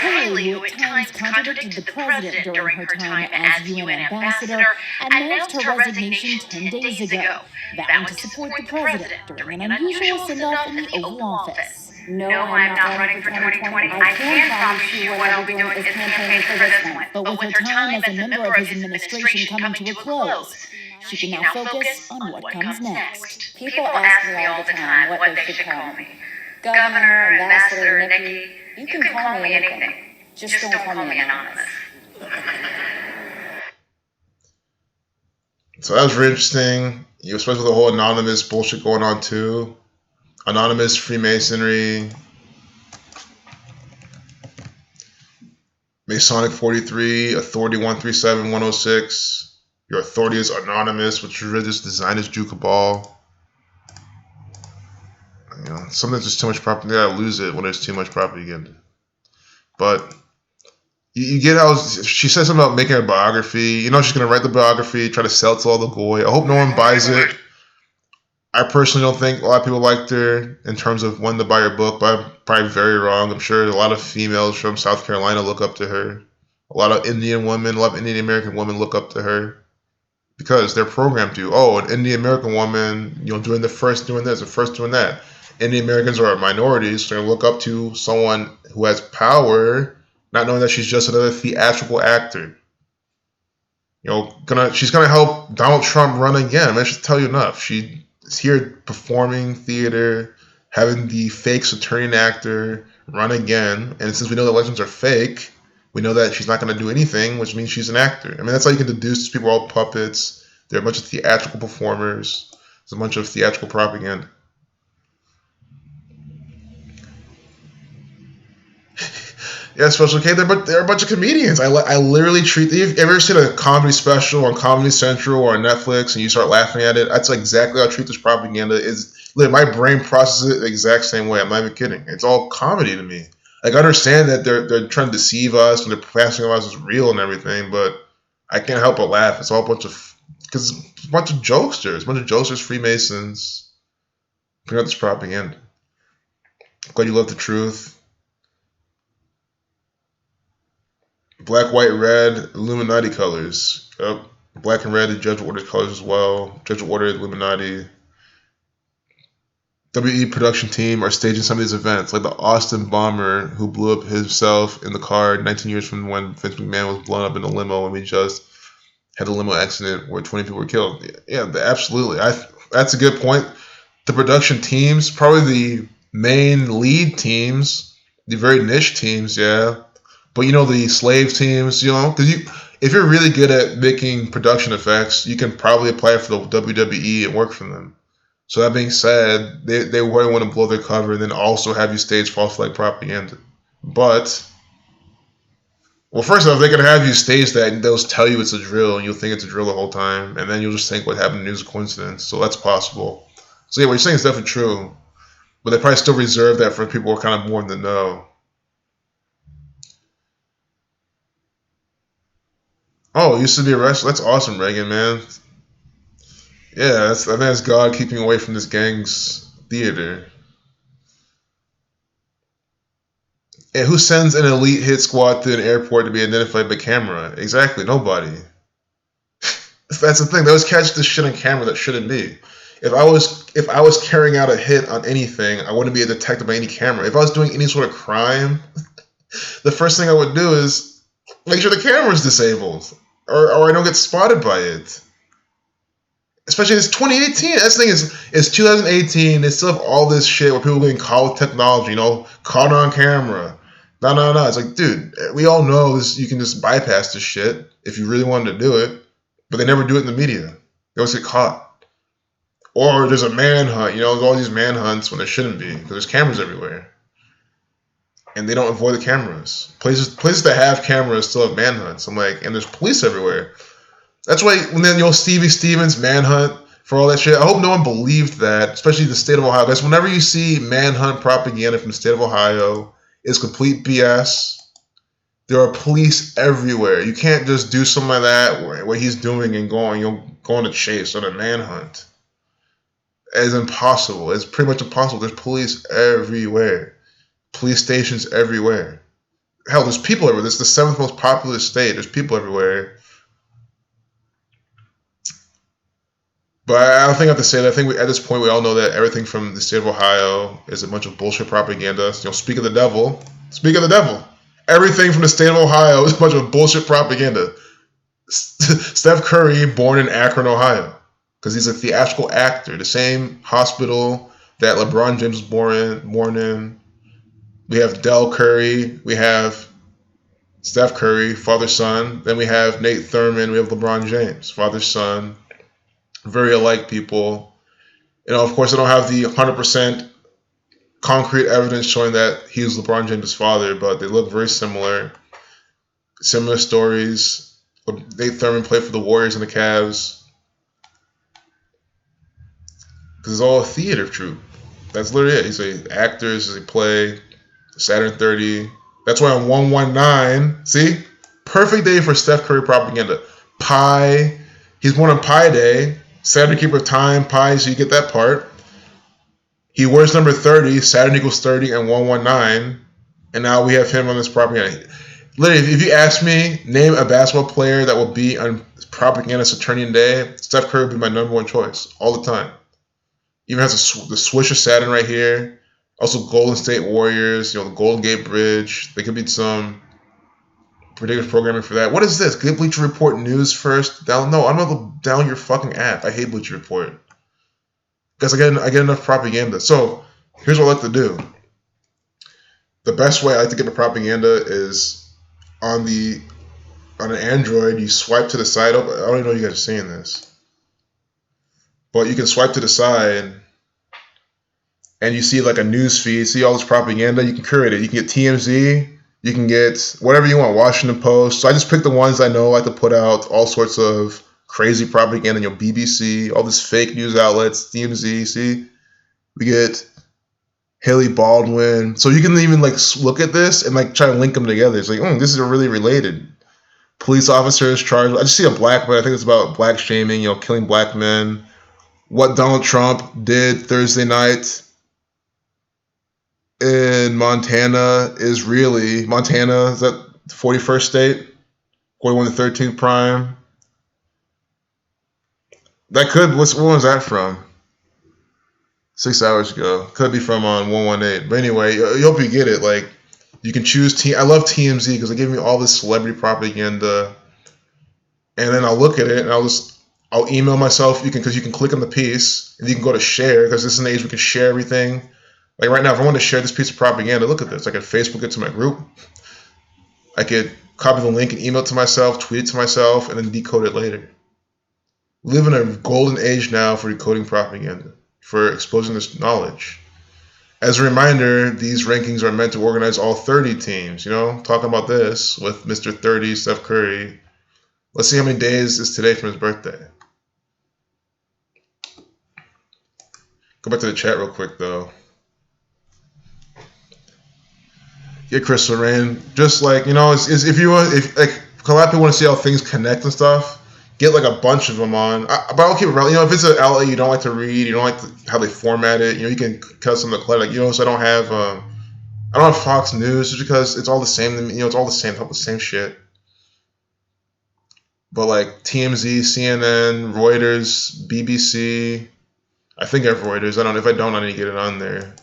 Haley, who at times contradicted the president during her time as UN ambassador, announced her resignation 10 days ago, vowing to support the president during an unusual send-off in the Oval Office. No, I'm not running for 2020. I can promise you what I'll be doing is campaigning for this one. But with her time as a member of his administration coming to a close, she can now focus on what comes next. People ask me all the time what they should call me. Governor, Ambassador, Nikki. You can call me anything. Just don't call me anonymous. So that was really interesting. Especially with the whole anonymous bullshit going on too. Anonymous Freemasonry. Masonic 43, Authority 137, 106. Your authority is anonymous, which is religious designers Jew cabal. Sometimes there's too much propaganda. You gotta lose it when there's too much propaganda. But you get how she said something about making a biography. She's gonna write the biography, try to sell it to all the goy. I hope no one buys it. I personally don't think a lot of people liked her in terms of when to buy her book, but I'm probably very wrong. I'm sure a lot of females from South Carolina look up to her. A lot of Indian women, a lot of Indian American women look up to her because they're programmed to. Oh, an Indian American woman, doing the first doing this, the first doing that. Indian Americans are minorities, so they're going to look up to someone who has power, not knowing that she's just another theatrical actor. She's gonna help Donald Trump run again. I should tell you enough. She is here performing theater, having the fake Saturnian actor run again. And since we know the elections are fake, we know that she's not going to do anything, which means she's an actor. I mean, that's how you can deduce these people are all puppets. They're a bunch of theatrical performers. It's a bunch of theatrical propaganda. Yeah, Special K, they're a bunch of comedians. I literally treat... You've ever seen a comedy special on Comedy Central or on Netflix and you start laughing at it? That's exactly how I treat this propaganda. My brain processes it the exact same way. I'm not even kidding. It's all comedy to me. I understand that they're trying to deceive us and they're passing us as real and everything, but I can't help but laugh. It's all a bunch of... Because it's a bunch of jokesters. A bunch of jokesters, Freemasons. Bring out this propaganda. I'm glad you love the truth. Black, white, red, Illuminati colors. Yep. Black and red, the Judge Order colors as well. Judge Order, Illuminati. WE production team are staging some of these events, like the Austin bomber who blew up himself in the car 19 years from when Vince McMahon was blown up in a limo, and we just had a limo accident where 20 people were killed. Yeah, absolutely. That's a good point. The production teams, probably the main lead teams, the very niche teams, yeah. But the slave teams, because if you're really good at making production effects, you can probably apply for the WWE and work for them. So that being said, they wouldn't want to blow their cover and then also have you stage false flag propaganda. But, well, first off, they can have you stage that and they'll tell you it's a drill and you'll think it's a drill the whole time. And then you'll just think what happened is a coincidence. So that's possible. So yeah, what you're saying is definitely true. But they probably still reserve that for people who are kind of more in the know. Oh, you used to be arrested? That's awesome, Reagan, man. Yeah, I think that's God keeping away from this gang's theater. And who sends an elite hit squad to an airport to be identified by camera? Exactly, nobody. That's the thing. They always catch this shit on camera that shouldn't be. If I was carrying out a hit on anything, I wouldn't be detected by any camera. If I was doing any sort of crime, the first thing I would do is make sure the camera's disabled, or I don't get spotted by it. Especially it's 2018. That's the thing it's 2018. They still have all this shit where people are getting caught with technology, caught on camera. No. It's like, dude, we all know this. You can just bypass this shit if you really wanted to do it, but they never do it in the media. They always get caught. Or there's a manhunt. There's all these manhunts when there shouldn't be because there's cameras everywhere, and they don't avoid the cameras. Places that have cameras still have manhunts. I'm like, and there's police everywhere. That's why when then Stevie Stevens manhunt for all that shit. I hope no one believed that, especially the state of Ohio. Because whenever you see manhunt propaganda from the state of Ohio, it's complete BS. There are police everywhere. You can't just do something like that, what he's doing and going to chase on a manhunt. It's impossible. It's pretty much impossible. There's police everywhere. Police stations everywhere. Hell, there's people everywhere. This is the 7th most populous state. There's people everywhere. But I don't think I have to say that. I think at this point we all know that everything from the state of Ohio is a bunch of bullshit propaganda. Speak of the devil. Speak of the devil. Everything from the state of Ohio is a bunch of bullshit propaganda. Steph Curry, born in Akron, Ohio, because he's a theatrical actor. The same hospital that LeBron James was born in. We have Del Curry. We have Steph Curry, father-son. Then we have Nate Thurman. We have LeBron James, father-son. Very alike people. Of course, I don't have the 100% concrete evidence showing that he was LeBron James' father, but they look very similar. Similar stories. Nate Thurman played for the Warriors and the Cavs. Because it's all a theater troupe. That's literally it. He's an actor, he's a play, Saturn 30. That's why on 119, see? Perfect day for Steph Curry propaganda. Pi. He's born on Pi Day. Saturn Keeper of Time, Pi, so you get that part. He wears number 30, Saturn equals 30 and 119. And now we have him on this propaganda. Literally, if you ask me, name a basketball player that will be on propaganda Saturnian Day, Steph Curry would be my number one choice all the time. Even has the swoosh of Saturn right here. Also Golden State Warriors, the Golden Gate Bridge. There could be some predictive programming for that. What is this? Get Bleacher Report news first? No, I'm going to down your fucking app. I hate Bleacher Report. Because I get enough propaganda. So, here's what I like to do. The best way I like to get the propaganda is on an Android, you swipe to the side. I don't even know you guys are seeing this. But you can swipe to the side and you see like a news feed, see all this propaganda. You can curate it. You can get TMZ. You can get whatever you want, Washington Post. So I just pick the ones I know like to put out all sorts of crazy propaganda, BBC, all this fake news outlets, TMZ, see? We get Haley Baldwin. So you can even like look at this and like try to link them together. It's like, this is really related. Police officers charged. I just see a black man. I think it's about black shaming, killing black men. What Donald Trump did Thursday night in Montana is really, Montana, is that the 41st state? 41 to 13th prime? That could, what was that from? 6 hours ago. Could be from on 118. But anyway, I hope you get it. Like, you can choose I love TMZ because they give me all this celebrity propaganda, and then I'll look at it and I'll email myself. Because you can click on the piece and you can go to share, because this is an age we can share everything. Like right now, if I want to share this piece of propaganda, look at this. I could Facebook it to my group. I could copy the link and email it to myself, tweet it to myself, and then decode it later. We live in a golden age now for decoding propaganda, for exposing this knowledge. As a reminder, these rankings are meant to organize all 30 teams, talking about this with Mr. 30, Steph Curry. Let's see how many days is today from his birthday. Go back to the chat real quick, though. Yeah, Crystal Rain. Just like, if a lot of people want to see how things connect and stuff, get like a bunch of them on. But I'll keep it relevant. If it's an outlet you don't like to read, you don't like how they format it, you can cut some of the clutter. Like, so I don't have Fox News just because it's all the same. It's all the same, the same shit. But like TMZ, CNN, Reuters, BBC, I think I have Reuters. If I don't, I need to get it on there.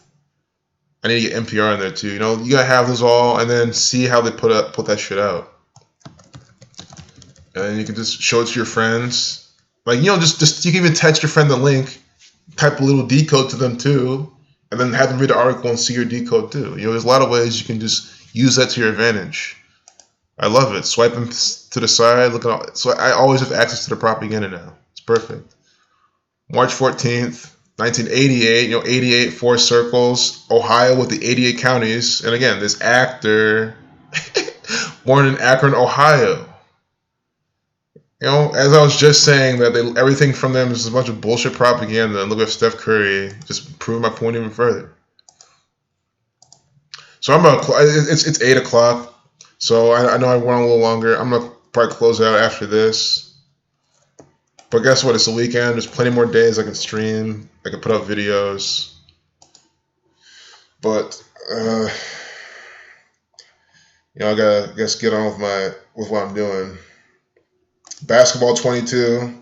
I need to get NPR in there too. You gotta have those all, and then see how they put that shit out. And you can just show it to your friends. Like, just you can even text your friend the link, type a little decode to them too, and then have them read the article and see your decode too. There's a lot of ways you can just use that to your advantage. I love it. Swipe them to the side. Look at all. So I always have access to the propaganda now. It's perfect. March 14th, 1988. 88, 4 circles. Ohio with the 88 counties. And again, this actor born in Akron, Ohio. As I was just saying, that everything from them is a bunch of bullshit propaganda. And look at Steph Curry, just proving my point even further. So it's 8 o'clock. So I know I went on a little longer. I'm going to probably close out after this. But guess what? It's the weekend. There's plenty more days I can stream. I can put up videos. But, I guess get on with what I'm doing. Basketball 22.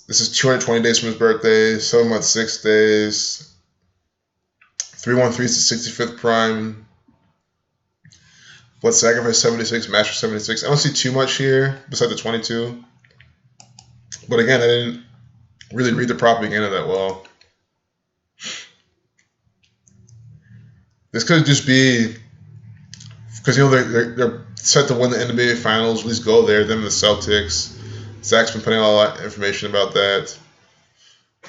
This is 220 days from his birthday. 7 months, 6 days. 313 is the 65th prime. Blood Sacrifice 76, Master 76. I don't see too much here besides the 22. But again, I didn't really read the propaganda that well. This could just be because they're set to win the NBA Finals. At least go there. Them and the Celtics. Zach's been putting out a lot of information about that.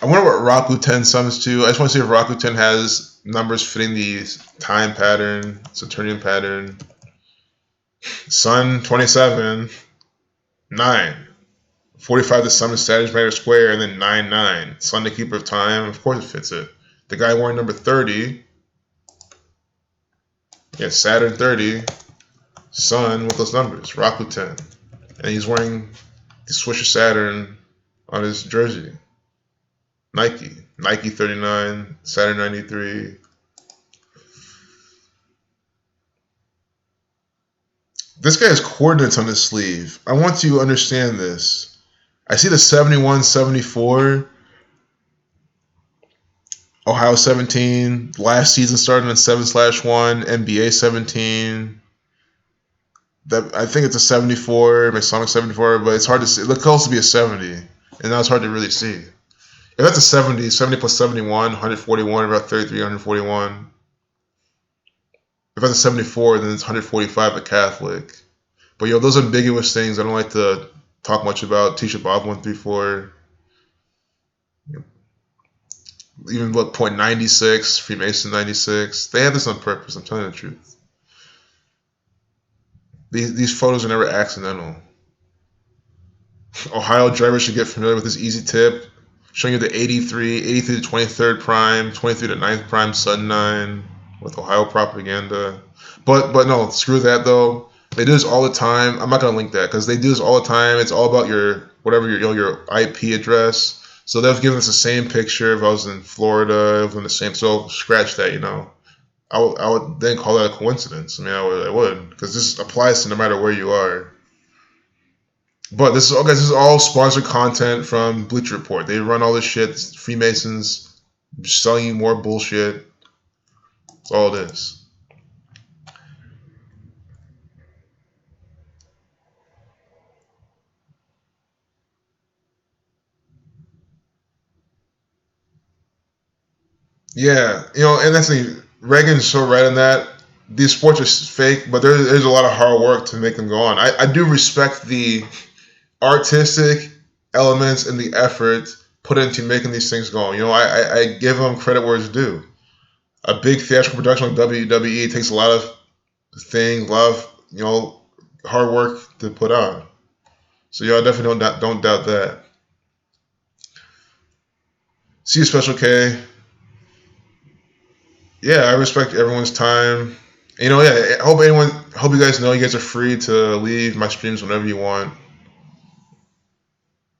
I wonder what Rakuten sums to. I just want to see if Rakuten has numbers fitting the time pattern, Saturnian pattern. Sun 27, 9. 45 the sun is Saturn's matter square, and then 9-9. Sun the keeper of time. Of course it fits it. The guy wearing number 30. Yeah, Saturn 30. Sun with those numbers. Rakuten. And he's wearing the Swisher Saturn on his jersey. Nike 39. Saturn 93. This guy has coordinates on his sleeve. I want you to understand this. I see the 71, 74. Ohio 17. Last season started in 7/1. NBA 17. I think it's a 74. Masonic 74, but it's hard to see. It looks close to be a 70. And now it's hard to really see. If that's a 70, 70 plus 71, 141, about 33, 141. If that's a 74, then it's 145 a Catholic. But those ambiguous things I don't like to talk much about. Tisha Bob 134. Even what point 96, Freemason 96. They have this on purpose. I'm telling you the truth. These photos are never accidental. Ohio drivers should get familiar with this easy tip. Showing you the 83 to 23rd prime, 23 to 9th prime, Sun 9 with Ohio propaganda. But no, screw that though. They do this all the time. I'm not gonna link that because they do this all the time. It's all about your IP address. So they've given us the same picture if I was in Florida, if I'm the same. So scratch that, I would then call that a coincidence. I would because this applies to no matter where you are. But this is all sponsored content from Bleacher Report. They run all this shit. Freemasons Just selling you more bullshit. That's all it is. Yeah, and that's the thing. Reagan's so right on that. These sports are fake, but there's a lot of hard work to make them go on. I do respect the artistic elements and the effort put into making these things go on. I give them credit where it's due. A big theatrical production like WWE takes a lot of things, a lot of hard work to put on. So I definitely don't doubt that. See you, Special K. Yeah, I respect everyone's time. Yeah, I hope you guys know you guys are free to leave my streams whenever you want.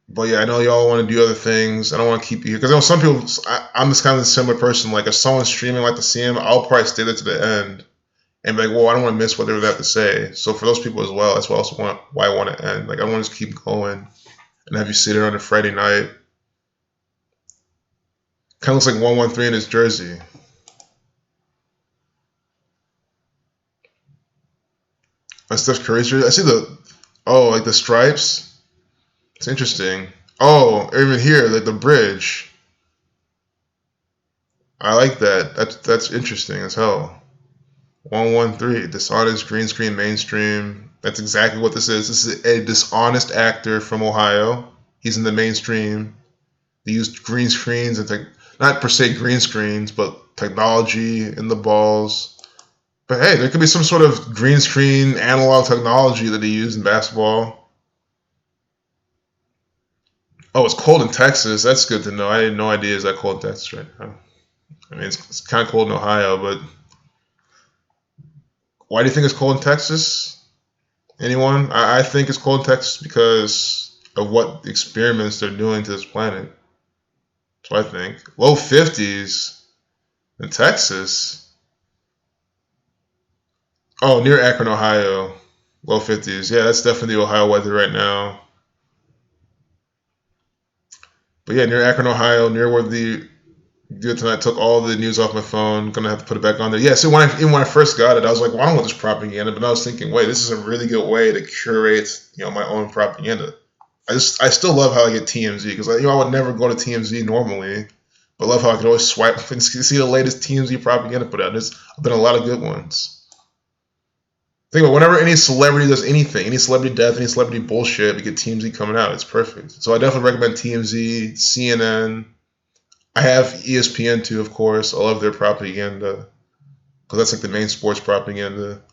But yeah, I know y'all want to do other things. I don't want to keep you here because some people. I'm just kind of a similar person. Like if someone's streaming, like to see him, I'll probably stay there to the end and be like, well, I don't want to miss what they have to say. So for those people as well, that's why I want to end. Like I don't want to just keep going and have you sit there on a Friday night. Kind of looks like 113 in his jersey. That's Steph Curry's jersey. I see like the stripes. It's interesting. Oh, even here, like the bridge. I like that. That's interesting as hell. 113, dishonest green screen mainstream. That's exactly what this is. This is a dishonest actor from Ohio. He's in the mainstream. They used green screens and not per se green screens, but technology in the balls. But hey, there could be some sort of green screen analog technology that they use in basketball. Oh, it's cold in Texas. That's good to know. I had no idea it's that cold in Texas right now. I mean, it's kind of cold in Ohio, but why do you think it's cold in Texas? Anyone? I think it's cold in Texas because of what experiments they're doing to this planet. That's what I think. Low 50s in Texas. Oh, near Akron, Ohio. Low 50s. Yeah, that's definitely Ohio weather right now. But yeah, near Akron, Ohio, near where the deal tonight took all the news off my phone. Gonna have to put it back on there. Yeah, so when I first got it, I was like, well, I don't want this propaganda. But I was thinking, wait, this is a really good way to curate, my own propaganda. I still love how I get TMZ because I would never go to TMZ normally, but I love how I can always swipe and see the latest TMZ propaganda put out. There's been a lot of good ones. Think about whenever any celebrity does anything, any celebrity death, any celebrity bullshit, we get TMZ coming out. It's perfect. So I definitely recommend TMZ, CNN. I have ESPN too, of course. I love their propaganda because that's like the main sports propaganda.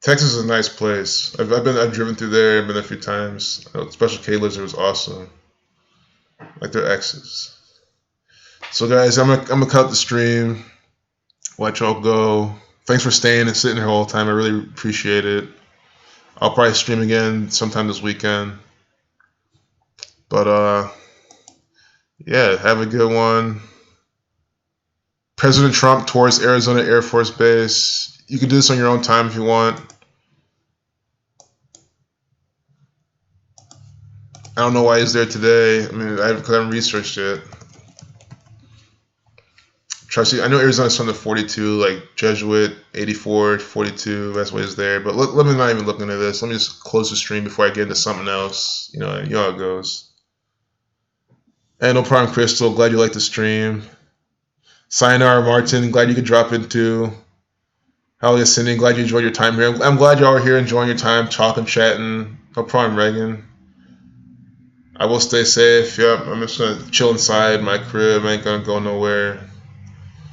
Texas is a nice place. I've driven through there. I've been there a few times. Special K lives there. Was awesome. Like their exes. So guys, I'm gonna cut the stream. Let y'all go. Thanks for staying and sitting here all the time. I really appreciate it. I'll probably stream again sometime this weekend. But yeah, have a good one. President Trump tours Arizona Air Force Base. You can do this on your own time if you want. I don't know why he's there today. I mean, I haven't researched it. Trust me, I know Arizona's from the 42, like Jesuit, 84, 42, that's why he's there. But let me not even look into this. Let me just close the stream before I get into something else. You know how it goes. And no problem, Crystal. Glad you liked the stream. Sayonara, Martin. Glad you could drop in too. Hell yeah, Cindy. Glad you enjoyed your time here. I'm glad y'all are here enjoying your time, talking, chatting. No problem, Reagan. I will stay safe. Yep, I'm just going to chill inside my crib. I ain't going to go nowhere.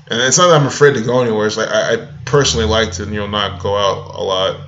And it's not that I'm afraid to go anywhere. It's like I personally like to, not go out a lot.